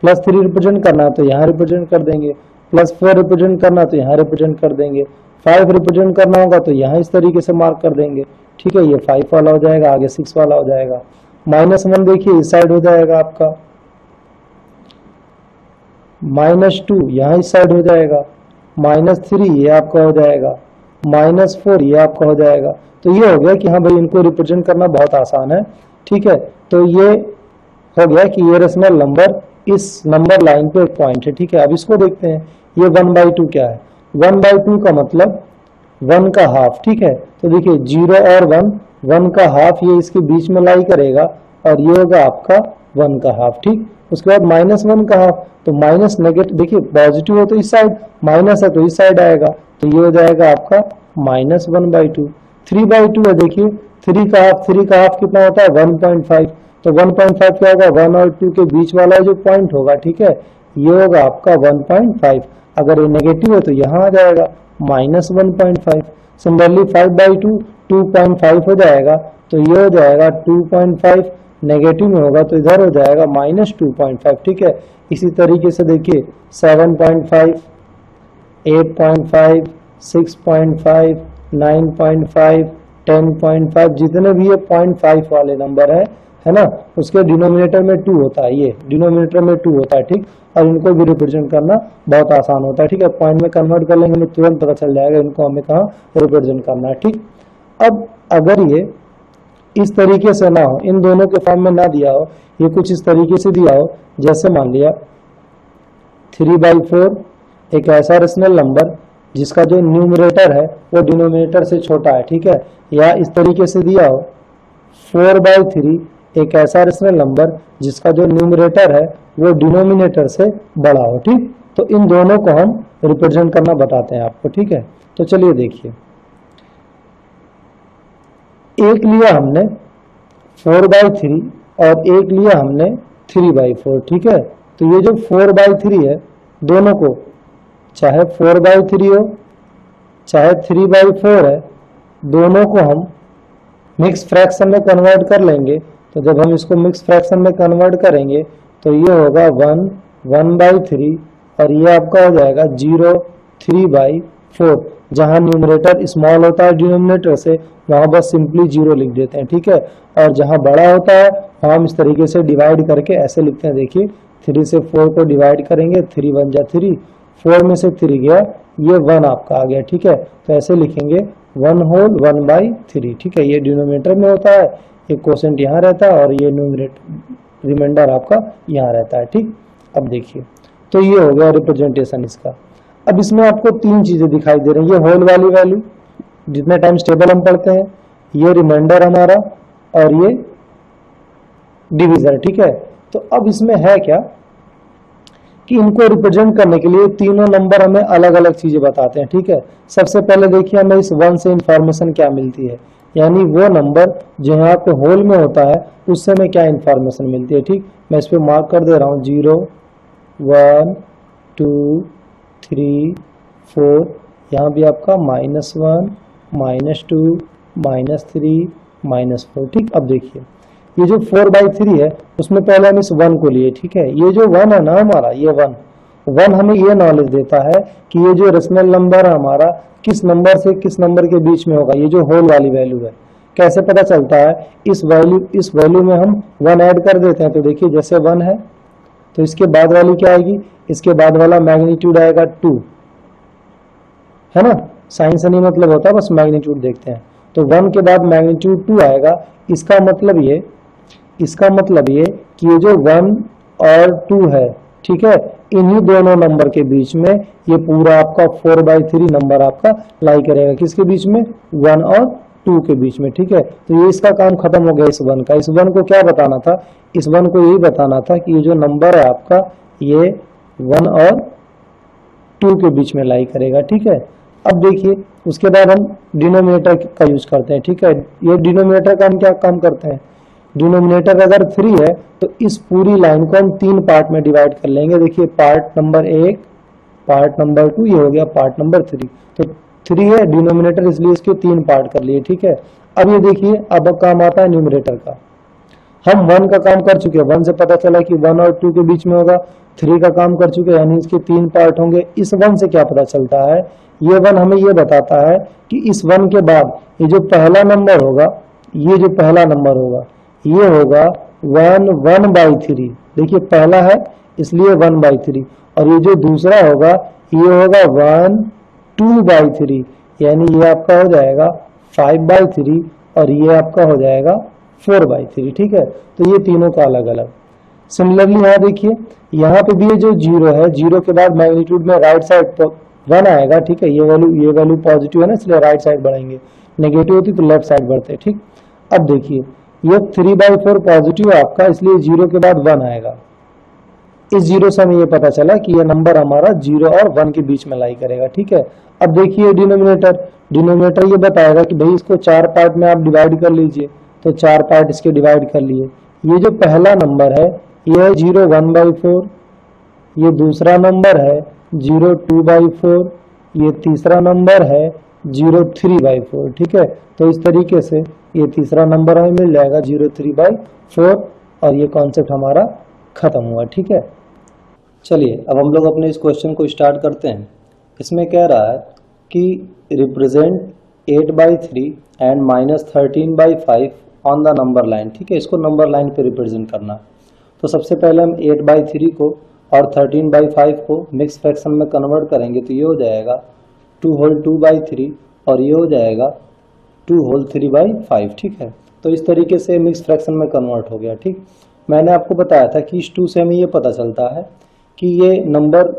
+3 रिप्रेजेंट करना है तो यहाँ रिप्रेजेंट कर देंगे, +4 रिप्रेजेंट करना है तो यहाँ रिप्रेजेंट कर देंगे, 5 रिप्रेजेंट करना होगा तो यहाँ इस तरीके से मार्क कर देंगे। ठीक है, ये 5 वाला हो जाएगा, आगे 6 वाला हो जाएगा। -1 देखिए इस साइड हो जाएगा आपका, -2 यहाँ इस साइड हो जाएगा, -3 ये आपका हो जाएगा, -4 ये आपका हो जाएगा। तो ये हो गया कि हाँ भाई इनको रिप्रेजेंट करना बहुत आसान है। ठीक है, तो ये हो गया कि ये रेशनल नंबर इस नंबर लाइन पे एक पॉइंट है। ठीक है, अब इसको देखते हैं, ये 1/2 क्या है, 1/2 का मतलब 1 का हाफ। ठीक है, तो देखिए 0 और 1 का हाफ ये इसके बीच में लाई करेगा और ये होगा आपका 1 का हाफ। ठीक, उसके बाद -1 का हाफ, तो माइनस नेगेटिव, देखिए पॉजिटिव हो तो इस साइड, माइनस है तो इस साइड आएगा, तो ये हो जाएगा आपका -1/2। 3/2 है, देखिए 3 का हाफ कितना होता है 1.5, तो 1.5 क्या होगा 1 और 2 के बीच वाला जो पॉइंट होगा। ठीक है, ये होगा आपका 1.5। अगर ये नेगेटिव है तो यहाँ आ जाएगा -1.5। सिमिलरली 5/2 2.5 हो जाएगा, तो ये हो जाएगा 2.5, नेगेटिव में होगा तो इधर हो जाएगा -2.5। ठीक है, इसी तरीके से देखिए 7.5 8.5 6.5 9.5 10.5 जितने भी ये 0.5 वाले नंबर है ना, उसके डिनोमिनेटर में 2 होता है, ये डिनोमिनेटर में 2 होता है। ठीक, और इनको भी रिप्रेजेंट करना बहुत आसान होता है। ठीक है, पॉइंट में कन्वर्ट कर लेंगे हमें तुरंत पता चल जाएगा इनको हमें कहाँ रिप्रेजेंट करना है। ठीक, अब अगर ये इस तरीके से ना हो, इन दोनों के फॉर्म में ना दिया हो, ये कुछ इस तरीके से दिया हो, जैसे मान लिया 3/4 एक ऐसा रेशनल नंबर जिसका जो न्यूमरेटर है वो डिनोमिनेटर से छोटा है। ठीक है, या इस तरीके से दिया हो 4/3 एक ऐसा रेशनल नंबर जिसका जो न्यूमरेटर है वो डिनोमिनेटर से बड़ा हो। ठीक, तो इन दोनों को हम रिप्रेजेंट करना बताते हैं आपको। ठीक है, तो चलिए देखिए, एक लिया हमने 4/3 और एक लिया हमने 3/4। ठीक है, तो ये जो 4/3 है दोनों को, चाहे 4/3 हो चाहे 3/4 है, दोनों को हम मिक्स फ्रैक्शन में कन्वर्ट कर लेंगे। तो जब हम इसको मिक्स फ्रैक्शन में कन्वर्ट करेंगे तो ये होगा 1/3 और ये आपका हो जाएगा 0 3/4। जहां न्यूमरेटर स्मॉल होता है डिनोमिनेटर से वहां बस सिंपली 0 लिख देते हैं। ठीक है, और जहां बड़ा होता है वहां हम इस तरीके से डिवाइड करके ऐसे लिखते हैं, देखिए 3 से 4 को डिवाइड करेंगे, 3 1 जा 3, 4 में से 3 गया, ये 1 आपका आ गया। ठीक है, तो ऐसे लिखेंगे 1 होल 1/3। ठीक है, ये डिनोमिनेटर में होता है, ये कोसेंट यहाँ रहता है और ये न्यूमरेटर रिमाइंडर आपका यहाँ रहता है। ठीक, अब देखिए तो ये हो गया रिप्रेजेंटेशन इसका। अब इसमें आपको 3 चीजें दिखाई दे रही है, ये होल वाली वैल्यू जितने टाइम्स टेबल हम पढ़ते हैं, ये रिमाइंडर हमारा और ये डिविजन। ठीक है, तो अब इसमें है क्या कि इनको रिप्रेजेंट करने के लिए तीनों नंबर हमें अलग अलग चीजें बताते हैं। ठीक है, सबसे पहले देखिए हमें इस 1 से इंफॉर्मेशन क्या मिलती है, यानी वो नंबर जो यहाँ पे होल में होता है उससे हमें क्या इंफॉर्मेशन मिलती है। ठीक, मैं इस पे मार्क कर दे रहा हूँ 0 1 2 3 4, यहाँ भी आपका -1 -2 -3 -4। ठीक, अब देखिए ये जो 4/3 है उसमें पहले हम इस 1 को लिए, ठीक है। ये जो 1 है ना हमारा, ये 1 हमें ये नॉलेज देता है कि ये जो रेशनल नंबर है हमारा किस नंबर से किस नंबर के बीच में होगा, ये जो होल वाली वैल्यू है। कैसे पता चलता है, इस वैल्यू में हम 1 ऐड कर देते हैं। तो देखिए जैसे 1 है तो इसके बाद वाली क्या आएगी, इसके बाद वाला मैग्नीट्यूड आएगा 2, है ना। साइन से नहीं मतलब होता, बस मैग्नीट्यूड देखते हैं। तो 1 के बाद मैग्नीट्यूड 2 आएगा। इसका मतलब ये कि ये जो 1 और 2 है, ठीक है, इन्हीं दोनों नंबर के बीच में ये पूरा आपका 4/3 नंबर आपका लाई करेगा। किसके बीच में, 1 और 2 के बीच में, ठीक है। तो ये इसका काम खत्म हो गया इस 1 का। इस 1 को क्या बताना था, इस 1 को यही बताना था कि ये जो नंबर है आपका ये 1 और 2 के बीच में लाई करेगा, ठीक है। अब देखिए उसके बाद हम डिनोमिनेटर का यूज करते हैं, ठीक है। ये डिनोमिनेटर का हम क्या काम करते हैं, डिनोमिनेटर अगर 3 है तो इस पूरी लाइन को हम 3 पार्ट में डिवाइड कर लेंगे। देखिए पार्ट नंबर 1, पार्ट नंबर 2, ये हो गया पार्ट नंबर 3। तो 3 है डिनोमिनेटर, इसलिए इसके 3 पार्ट कर लिए, ठीक है। अब ये देखिए अब काम आता है न्यूमरेटर का। हम 1 का काम कर चुके हैं, 1 से पता चला कि 1 और 2 के बीच में होगा। 3 का काम कर चुके हैं, यानी इसके 3 पार्ट होंगे। इस 1 से क्या पता चलता है, ये 1 हमें ये बताता है कि इस 1 के बाद ये जो पहला नंबर होगा, ये जो पहला नंबर होगा ये होगा 1/3। देखिए पहला है इसलिए 1/3, और ये जो दूसरा होगा ये होगा 2/3, यानी ये आपका हो जाएगा 5/3, और ये आपका हो जाएगा 4/3, ठीक है। तो ये तीनों का अलग अलग। सिमिलरली यहाँ देखिए, यहाँ पे भी ये जो 0 है, 0 के बाद मैग्नीट्यूड में राइट साइड 1 आएगा, ठीक है। ये वैल्यू पॉजिटिव है ना, इसलिए राइट साइड बढ़ेंगे। नेगेटिव होती तो लेफ्ट साइड बढ़ते, ठीक। अब देखिए ये 3/4 पॉजिटिव है आपका, इसलिए 0 के बाद 1 आएगा। इस 0 से हमें ये पता चला कि ये नंबर हमारा 0 और 1 के बीच में लाई करेगा, ठीक है। अब देखिए डिनोमिनेटर ये बताएगा कि भाई इसको 4 पार्ट में आप डिवाइड कर लीजिए। तो 4 पार्ट इसके डिवाइड कर लिए। ये जो पहला नंबर है ये है 0 1/4, ये दूसरा नंबर है 0 2/4, ये तीसरा नंबर है 0 3/4, ठीक है। तो इस तरीके से ये तीसरा नंबर हमें मिल जाएगा 0 3/4, और ये कॉन्सेप्ट हमारा खत्म हुआ, ठीक है। चलिए अब हम लोग अपने इस क्वेश्चन को स्टार्ट करते हैं। इसमें कह रहा है कि represent 8/3 and -13/5 on the number line, ठीक है। इसको नंबर लाइन पे रिप्रेजेंट करना है। तो सबसे पहले हम 8/3 को और 13/5 को मिक्स फ्रैक्शन में कन्वर्ट करेंगे। तो ये हो जाएगा 2 होल 2/3, और ये हो जाएगा 2 होल 3/5, ठीक है। तो इस तरीके से मिक्स फ्रैक्शन में कन्वर्ट हो गया, ठीक। मैंने आपको बताया था कि इस 2 से हमें ये पता चलता है कि ये नंबर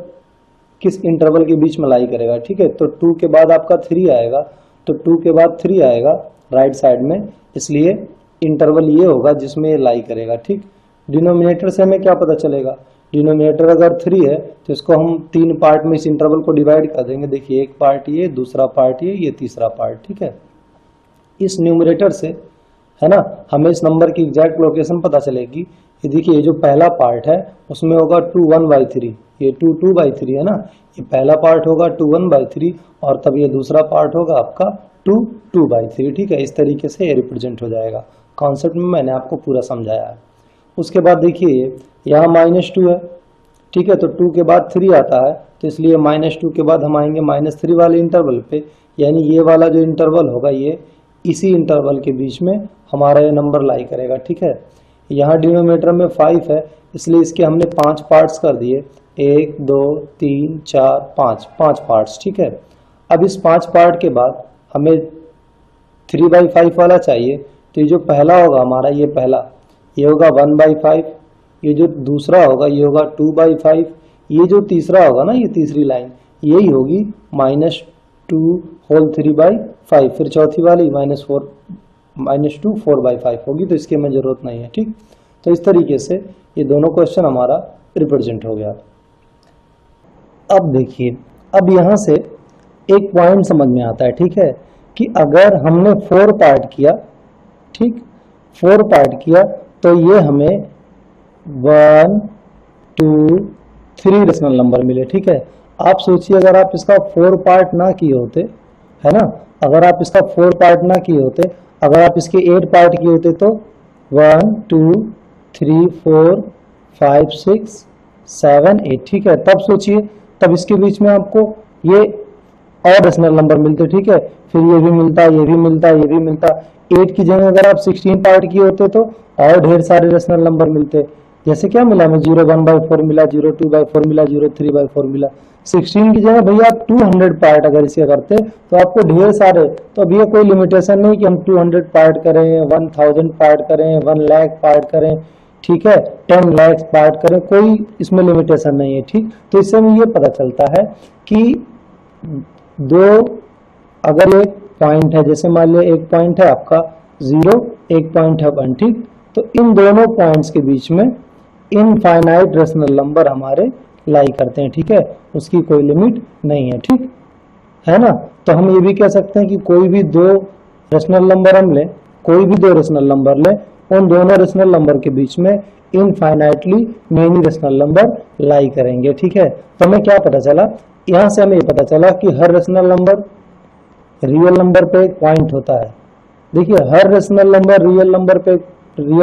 किस इंटरवल के बीच में लाई करेगा, ठीक है। तो 2 के बाद आपका 3 आएगा, तो 2 के बाद 3 आएगा राइट साइड में, इसलिए इंटरवल ये होगा जिसमें ये लाई करेगा, ठीक। डिनोमिनेटर से हमें क्या पता चलेगा, डिनोमिनेटर अगर 3 है तो इसको हम 3 पार्ट में इस इंटरवल को डिवाइड कर देंगे। देखिए एक पार्ट ये, दूसरा पार्ट ये तीसरा पार्ट, ठीक है। इस न्यूमरेटर से, है ना, हमें इस नंबर की एग्जैक्ट लोकेशन पता चलेगी। ये देखिए ये जो पहला पार्ट है उसमें होगा 2 1/3, ये 2 2/3 है ना। ये पहला पार्ट होगा 2 1/3, और तब ये दूसरा पार्ट होगा आपका 2 2/3, ठीक है। इस तरीके से ये रिप्रेजेंट हो जाएगा। कॉन्सेप्ट में मैंने आपको पूरा समझाया है। उसके बाद देखिए यहाँ -2 है, ठीक है। तो 2 के बाद 3 आता है, तो इसलिए -2 के बाद हम आएंगे -3 वाले इंटरवल पे, यानी ये वाला जो इंटरवल होगा ये इसी इंटरवल के बीच में हमारा ये नंबर लाई करेगा, ठीक है। यहाँ डिनोमिनेटर में 5 है, इसलिए इसके हमने 5 पार्ट्स कर दिए, 1 2 3 4 5 पार्ट्स, ठीक है। अब इस 5 पार्ट के बाद हमें 3/5 वाला चाहिए। तो ये जो पहला होगा हमारा, ये पहला ये होगा 1/5, ये जो दूसरा होगा ये होगा 2/5, ये जो तीसरा होगा ना, ये तीसरी लाइन यही होगी -2 होल 3/5, फिर चौथी वाली -2 4/5 होगी। तो इसकी हमें जरूरत नहीं है, ठीक। तो इस तरीके से ये दोनों क्वेश्चन हमारा रिप्रेजेंट हो गया। अब देखिए, अब यहाँ से एक पॉइंट समझ में आता है, ठीक है, कि अगर हमने 4 पार्ट किया, ठीक, 4 पार्ट किया तो ये हमें 1 2 3 रेशनल नंबर मिले, ठीक है। आप सोचिए अगर आप इसका 4 पार्ट ना किए होते, है ना, अगर आप इसका 4 पार्ट ना किए होते, अगर आप इसके 8 पार्ट किए होते तो 1 2 3 4 5 6 7 8, ठीक है। तब सोचिए, तब इसके बीच में आपको ये और रेशनल नंबर मिलते, ठीक है। फिर ये भी मिलता, ये भी मिलता, ये भी मिलता। 8 की जगह अगर आप 16 पार्ट किए होते तो और ढेर सारे रेशनल नंबर मिलते। जैसे क्या मिला हमें, 0 1/4 मिला, 0 2/4 मिला, 0 3/4 मिला। 16 की जगह भैया आप 200 पार्ट अगर इसे करते तो आपको ढेर सारे, तो अब ये कोई लिमिटेशन नहीं कि हम 200 पार्ट करें, 1000 पार्ट करें, 1 लाख पार्ट करें, ठीक है, 10 लाख पार्ट करें, कोई इसमें लिमिटेशन नहीं है, ठीक। तो इससे हमें ये पता चलता है कि दो, अगर एक पॉइंट है, जैसे मान लिया एक पॉइंट है आपका 0, एक पॉइंट है 1, ठीक। तो इन दोनों पॉइंट्स के बीच में इनफाइनाइट रेशनल नंबर हमारे लाई करते हैं, ठीक है, उसकी कोई लिमिट नहीं है, ठीक है ना। तो हम ये भी कह सकते हैं कि कोई भी दो रेशनल नंबर हम लें, कोई भी दो रेशनल नंबर लें, उन दोनों रेशनल नंबर के बीच में इनफाइनाइटली मेनी रेशनल नंबर लाई करेंगे, ठीक है। तो हमें क्या पता चला, यहाँ से हमें ये पता चला कि हर रेशनल नंबर रियल नंबर पे एक पॉइंट होता है। देखिए, हर rational number real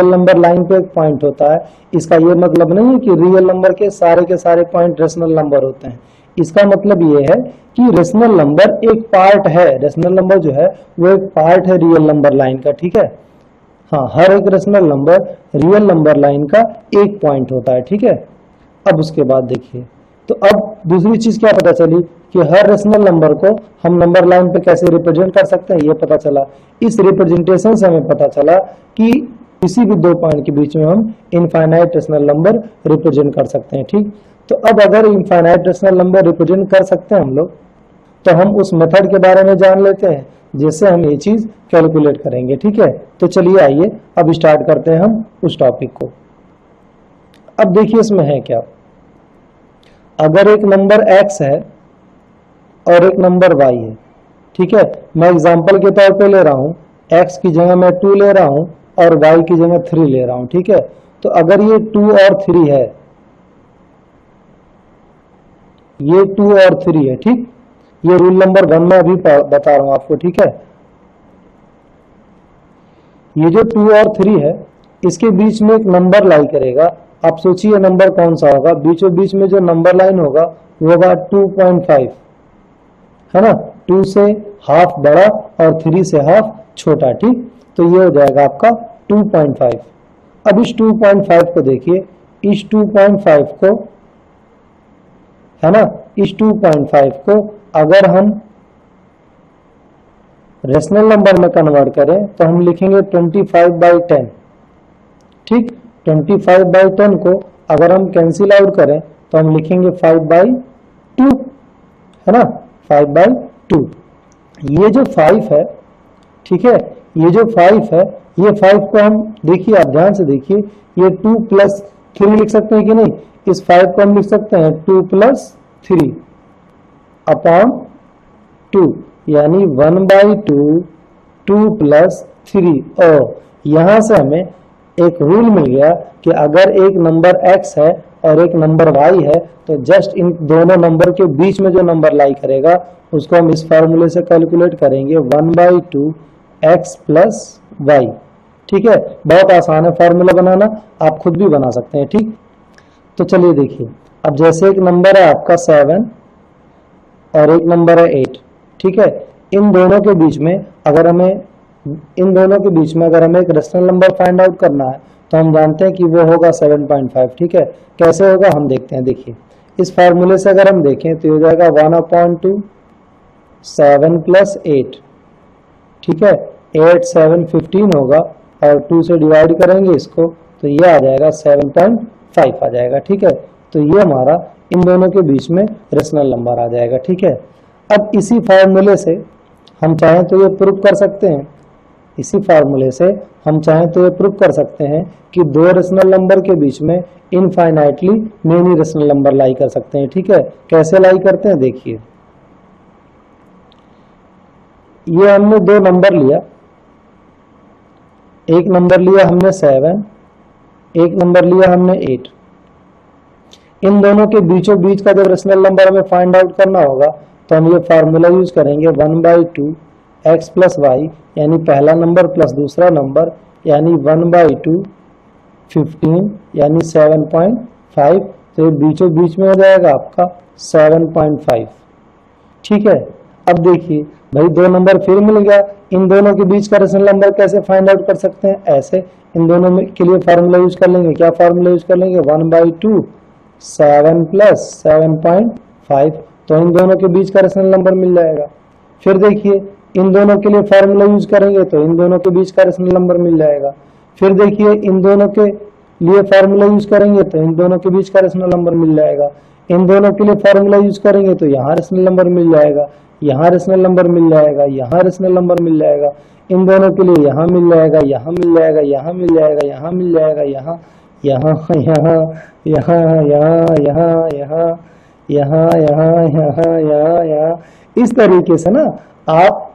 number line पे एक पॉइंट होता है। इसका ये मतलब नहीं है कि रियल नंबर के सारे पॉइंट रेशनल नंबर होते हैं। इसका मतलब ये है कि रेशनल नंबर एक पार्ट है, रेशनल नंबर जो है वो एक पार्ट है रियल नंबर लाइन का, ठीक है। हाँ, हर एक rational number real number line का एक पॉइंट होता है, ठीक है। अब उसके बाद देखिए, तो अब दूसरी चीज क्या पता चली कि हर रेशनल नंबर को हम नंबर लाइन पे कैसे रिप्रेजेंट कर सकते हैं, ये पता चला। इस रिप्रेजेंटेशन से हमें पता चला कि किसी भी दो पॉइंट के बीच में हम इनफाइनाइट रेशनल नंबर रिप्रेजेंट कर सकते हैं, ठीक। तो अब अगर इनफाइनाइट रेशनल नंबर रिप्रेजेंट कर सकते हैं हम लोग, तो हम उस मेथड के बारे में जान लेते हैं जिससे हम ये चीज कैलकुलेट करेंगे, ठीक है। तो चलिए आइए अब स्टार्ट करते हैं हम उस टॉपिक को। अब देखिए इसमें है क्या, अगर एक नंबर x है और एक नंबर y है, ठीक है। मैं एग्जांपल के तौर पे ले रहा हूं, x की जगह मैं 2 ले रहा हूं और y की जगह 3 ले रहा हूं, ठीक है। तो अगर ये 2 और 3 है, ये 2 और 3 है, ठीक। ये रूल नंबर 1 में अभी बता रहा हूं आपको, ठीक है। ये जो 2 और 3 है, इसके बीच में एक नंबर लाई करेगा। आप सोचिए नंबर कौन सा होगा, बीचों बीच में जो नंबर लाइन होगा वो होगा 2.5, है ना। 2 से हाफ बड़ा और 3 से हाफ छोटा, ठीक। तो ये हो जाएगा आपका 2.5। अब इस 2.5 को देखिए, इस 2.5 को, है ना, इस 2.5 को अगर हम रेशनल नंबर में कन्वर्ट करें तो हम लिखेंगे 25/10, ठीक। 25/10 को अगर हम कैंसिल आउट करें तो हम लिखेंगे 5/2, है ना, 5/2। ये जो 5 है, ठीक है, ये जो 5 है, ये 5 को हम देखिए, आप ध्यान से देखिए, ये 2 + 3 लिख सकते हैं कि नहीं। इस 5 को हम लिख सकते हैं 2 + 3 अपॉन 2, यानी 1/2, 2 + 3। और यहां से हमें एक रूल मिल गया कि अगर एक नंबर x है और एक नंबर y है, तो जस्ट इन दोनों नंबर के बीच में जो नंबर लाई करेगा उसको हम इस फार्मूले से कैलकुलेट करेंगे, 1/2 x + y, ठीक है। बहुत आसान है फार्मूला बनाना, आप खुद भी बना सकते हैं, ठीक। तो चलिए देखिए, अब जैसे एक नंबर है आपका 7 और एक नंबर है 8, ठीक है। इन दोनों के बीच में अगर हमें एक रेशनल नंबर फाइंड आउट करना है तो हम जानते हैं कि वो होगा 7.5, ठीक है। कैसे होगा हम देखते हैं। देखिए, इस फार्मूले से अगर हम देखें तो हो जाएगा 1/2 7 + 8, ठीक है। 8 7 15 होगा और 2 से डिवाइड करेंगे इसको तो ये आ जाएगा 7.5 आ जाएगा, ठीक है। तो ये हमारा इन दोनों के बीच में रेशनल नंबर आ जाएगा, ठीक है। अब इसी फार्मूले से हम चाहें तो ये प्रूव कर सकते हैं, इसी फार्मूले से हम चाहें तो ये प्रूव कर सकते हैं कि दो रेशनल नंबर के बीच में इनफाइनाइटली मेनी रेशनल नंबर लाई कर सकते हैं, ठीक है। कैसे लाई करते हैं देखिए, ये हमने दो नंबर लिया, एक नंबर लिया हमने 7, एक नंबर लिया हमने 8। इन दोनों के बीचों बीच का जब रेशनल नंबर हमें फाइंड आउट करना होगा तो हम ये फार्मूला यूज करेंगे, 1/2 x + y, यानी पहला नंबर प्लस दूसरा नंबर यानी 1/2 15 यानी 7.5, तो ये बीचों बीच में हो जाएगा आपका 7.5। ठीक है, अब देखिए भाई दो नंबर फिर मिल गया, इन दोनों के बीच का रेशनल नंबर कैसे फाइंड आउट कर सकते हैं? ऐसे इन दोनों में के लिए फार्मूला यूज कर लेंगे। क्या फार्मूला यूज कर लेंगे? 1/2 7 प्लस 7.5, तो इन दोनों के बीच का रेशनल नंबर मिल जाएगा। फिर देखिए इन दोनों के लिए फार्मूला यूज करेंगे तो इन दोनों के बीच का रेशनल नंबर मिल जाएगा। फिर देखिए इन दोनों के लिए फार्मूला यूज करेंगे तो इन दोनों के बीच का रेशनल नंबर मिल जाएगा। इन दोनों के लिए फार्मूला यूज करेंगे तो यहाँ रेशनल नंबर मिल जाएगा, यहाँ रेशनल नंबर मिल जाएगा, यहाँ रेशनल नंबर मिल जाएगा। इन दोनों के लिए यहाँ मिल जाएगा, यहाँ मिल जाएगा, यहाँ मिल जाएगा, यहाँ मिल जाएगा, यहाँ यहाँ यहाँ यहाँ यहाँ यहाँ यहाँ यहाँ यहाँ यहाँ यहाँ यहाँ इस तरीके से ना आप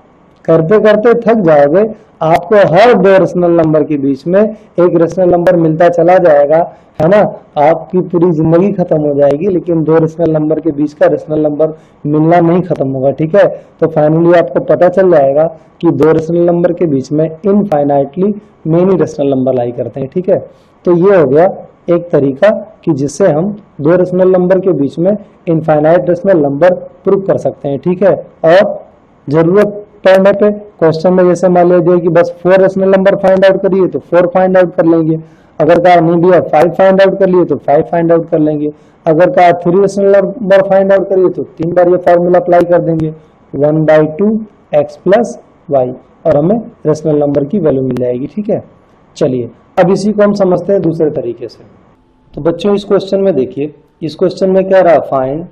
करते करते थक जाओगे। आपको हर दो रेशनल नंबर के बीच में एक रेशनल नंबर मिलता चला जाएगा, है ना। आपकी पूरी जिंदगी खत्म हो जाएगी, लेकिन दो रेशनल नंबर के बीच का रेशनल नंबर मिलना नहीं खत्म होगा। ठीक है, तो फाइनली आपको पता चल जाएगा कि दो रेशनल नंबर के बीच में इनफाइनाइटली मेनी रेशनल नंबर लाई करते हैं। ठीक है, तो ये हो गया एक तरीका कि जिससे हम दो रेशनल नंबर के बीच में इनफाइनाइट रेशनल नंबर प्रूव कर सकते हैं। ठीक है, और जरूरत पड़ने पे क्वेश्चन में जैसे मान लीजिए कि बस 4 रेशनल नंबर फाइंड आउट करिए तो 4 फाइंड आउट कर लेंगे। अगर कहा नहीं दिया 5 फाइंड आउट कर लिए तो 5 फाइंड आउट कर लेंगे। अगर कहा 3 रेशनल नंबर फाइंड आउट करिए तो 3 बार ये फॉर्मूला अप्लाई कर देंगे 1/2 x प्लस वाई, और हमें रेशनल नंबर की वैल्यू मिल जाएगी। ठीक है, चलिए अब इसी को हम समझते हैं दूसरे तरीके से। तो बच्चों इस क्वेश्चन में देखिए, इस क्वेश्चन में क्या रहा? Find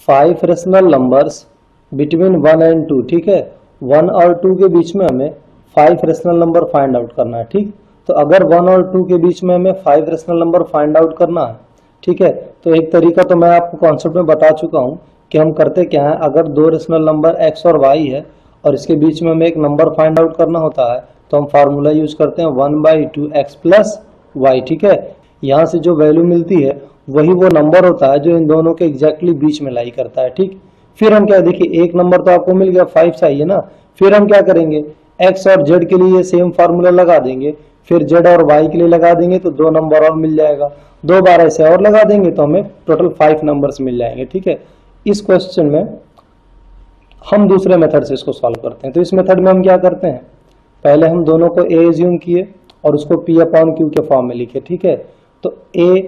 5 rational numbers between 1 and 2। ठीक है, 1 और 2 के बीच में हमें 5 रेशनल नंबर फाइंड आउट करना है। ठीक, तो अगर 1 और 2 के बीच में हमें 5 रेशनल नंबर फाइंड आउट करना है, ठीक है, तो एक तरीका तो मैं आपको कॉन्सेप्ट में बता चुका हूं कि हम करते क्या है। अगर दो रेशनल नंबर x और y है और इसके बीच में हमें एक नंबर फाइंड आउट करना होता है तो हम फार्मूला यूज करते हैं 1/2 x प्लस वाई। ठीक है, यहाँ से जो वैल्यू मिलती है वही वो नंबर होता है जो इन दोनों के एग्जैक्टली बीच में लाई करता है। ठीक, फिर हम क्या देखिए, एक नंबर तो आपको मिल गया, 5 चाहिए ना। फिर हम क्या करेंगे, x और z के लिए सेम फार्मूला लगा देंगे, फिर z और y के लिए लगा देंगे तो 2 नंबर और मिल जाएगा। 2 बार ऐसे और लगा देंगे तो हमें टोटल 5 नंबर्स मिल जाएंगे। ठीक है, इस क्वेश्चन में हम दूसरे मेथड से इसको सॉल्व करते हैं। तो इस मेथड में हम क्या करते हैं, पहले हम दोनों को a एज्यूम किए और उसको p/q के फॉर्म में लिखे। ठीक है, तो a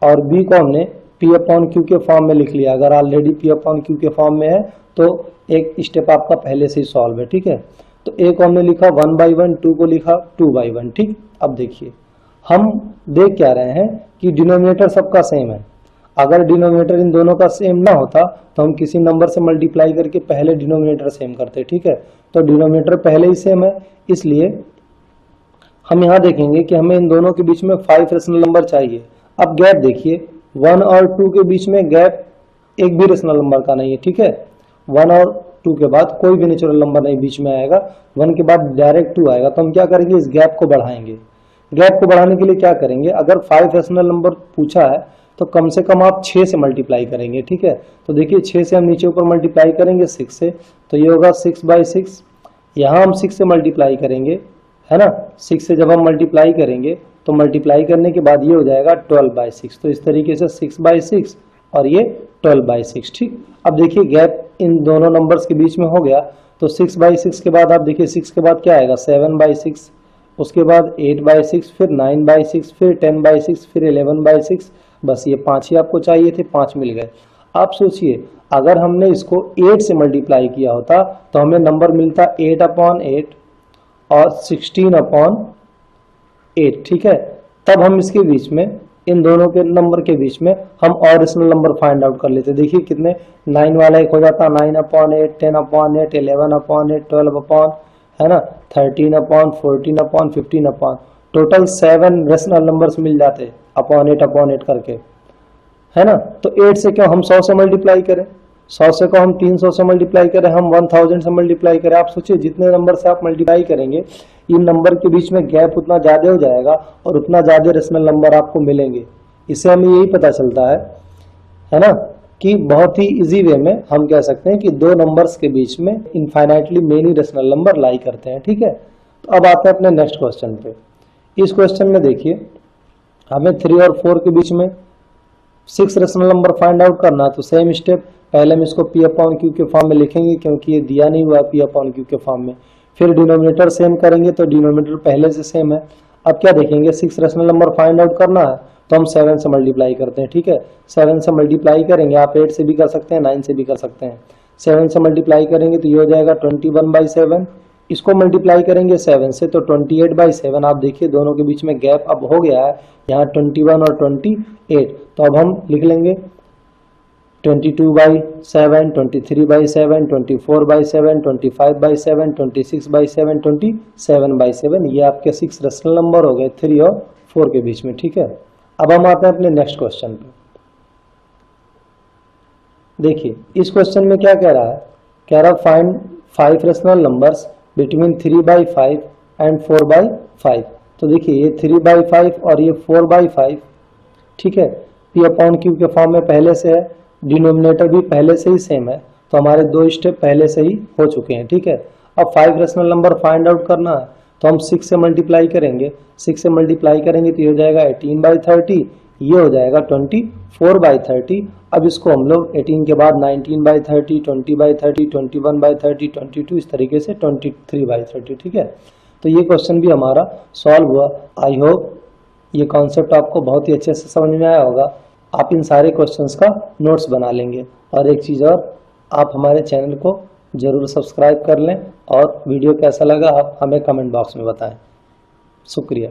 और b को हमने p/q के फॉर्म में लिख लिया। अगर ऑलरेडी p/q के फॉर्म में है तो एक स्टेप आपका पहले से ही सॉल्व है। ठीक है, तो a को हमने लिखा 1/1, 2 को लिखा 2/1। ठीक, अब देखिए हम देख क्या रहे हैं कि डिनोमिनेटर सबका सेम है। अगर डिनोमिनेटर इन दोनों का सेम ना होता तो हम किसी नंबर से मल्टीप्लाई करके पहले डिनोमिनेटर सेम करते। ठीक है, तो डिनोमिनेटर पहले ही सेम है, इसलिए हम यहाँ देखेंगे कि हमें इन दोनों के बीच में 5 रेशनल नंबर चाहिए। अब गैप देखिए, 1 और 2 के बीच में गैप एक भी रेशनल नंबर का नहीं है। ठीक है, 1 और 2 के बाद कोई भी नेचुरल नंबर नहीं बीच में आएगा, 1 के बाद डायरेक्ट 2 आएगा। तो हम क्या करेंगे, इस गैप को बढ़ाएंगे। गैप को बढ़ाने के लिए क्या करेंगे, अगर 5 रेशनल नंबर पूछा है तो कम से कम आप 6 से मल्टीप्लाई करेंगे। ठीक है, तो देखिए 6 से हम नीचे ऊपर मल्टीप्लाई करेंगे 6 से, तो ये होगा 6/6। यहाँ हम 6 से मल्टीप्लाई करेंगे, है ना। 6 से जब हम मल्टीप्लाई करेंगे तो मल्टीप्लाई करने के बाद ये हो जाएगा 12/6। तो इस तरीके से 6/6 और ये 12/6। ठीक, अब देखिए गैप इन दोनों नंबर्स के बीच में हो गया, तो 6/6 के बाद आप देखिए 6 के बाद क्या आएगा, 7/6, उसके बाद 8/6, फिर 9/6, फिर 10/6, फिर 11/6। बस ये 5 ही आपको चाहिए थे, 5 मिल गए। आप सोचिए अगर हमने इसको 8 से मल्टीप्लाई किया होता तो हमें नंबर मिलता 8/8 और 16/8। ठीक है, तब हम इसके बीच में इन दोनों के नंबर के बीच में हम और रेशनल नंबर फाइंड आउट कर लेते। देखिए कितने, 9 वाला एक हो जाता 9/8, 10/8, 11/8, 12, है ना, 13/, 14/, 15/, टोटल 7 रेशनल नंबर्स मिल जाते /8 करके, है ना। तो 8 से क्यों हम 100 से मल्टीप्लाई करें, 100 से को हम 300 से मल्टीप्लाई करें, हम 1000 से मल्टीप्लाई करें। आप सोचिए जितने नंबर से आप मल्टीप्लाई करेंगे इन नंबर के बीच में गैप उतना ज़्यादा हो जाएगा और उतना ज़्यादा रेशनल नंबर आपको मिलेंगे। इससे हमें यही पता चलता है ना, कि बहुत ही इजी वे में हम कह सकते हैं कि दो नंबर्स के बीच में इनफाइनाइटली मेनी रेशनल नंबर लाई करते हैं। ठीक है, तो अब आते हैं अपने नेक्स्ट क्वेश्चन पे। इस क्वेश्चन में देखिए हमें 3 और 4 के बीच में 6 रेशनल नंबर फाइंड आउट करना है। तो सेम स्टेप, पहले हम इसको P अपॉन Q के फॉर्म में लिखेंगे क्योंकि ये दिया नहीं हुआ P अपॉन Q के फॉर्म में। फिर डिनोमिनेटर सेम करेंगे तो डिनोमिनेटर पहले से सेम है। अब क्या देखेंगे, 6 रेशनल नंबर फाइंड आउट करना है तो हम 7 से मल्टीप्लाई करते हैं। ठीक है, 7 से मल्टीप्लाई करेंगे, आप 8 से भी कर सकते हैं, 9 से भी कर सकते हैं। 7 से मल्टीप्लाई करेंगे तो ये हो जाएगा 21/7। इसको मल्टीप्लाई करेंगे 7 से तो 28/7। आप देखिए दोनों के बीच में गैप अब हो गया है, यहाँ 21 और 28। तो अब हम लिख लेंगे 22/7, 23/7, 24/7, 25/7, 26/7, 27/7। ये आपके 6 रेशनल नंबर हो गए 3 और 4 के बीच में। ठीक है, अब हम आते हैं अपने नेक्स्ट क्वेश्चन पे। देखिए इस क्वेश्चन में क्या कह रहा है, कह रहा find 5 rational numbers between 3/5 and 4/5। तो देखिए ये 3/5 और ये 4/5, ठीक है, P अपॉन Q के फॉर्म में पहले से है, डिनोमिनेटर भी पहले से ही सेम है, तो हमारे 2 स्टेप पहले से ही हो चुके हैं। ठीक है, अब 5 रेशनल नंबर फाइंड आउट करना है तो हम 6 से मल्टीप्लाई करेंगे। 6 से मल्टीप्लाई करेंगे तो ये हो जाएगा 18/30, ये हो जाएगा 24/30। अब इसको हम लोग 18 के बाद 19/30, 20/30, 21/30, 22, इस तरीके से 23/30। ठीक है, तो ये क्वेश्चन भी हमारा सॉल्व हुआ। आई होप ये कॉन्सेप्ट आपको बहुत ही अच्छे से समझ में आया होगा। आप इन सारे क्वेश्चंस का नोट्स बना लेंगे। और एक चीज़ और, आप हमारे चैनल को ज़रूर सब्सक्राइब कर लें और वीडियो कैसा लगा आप हमें कमेंट बॉक्स में बताएं। शुक्रिया।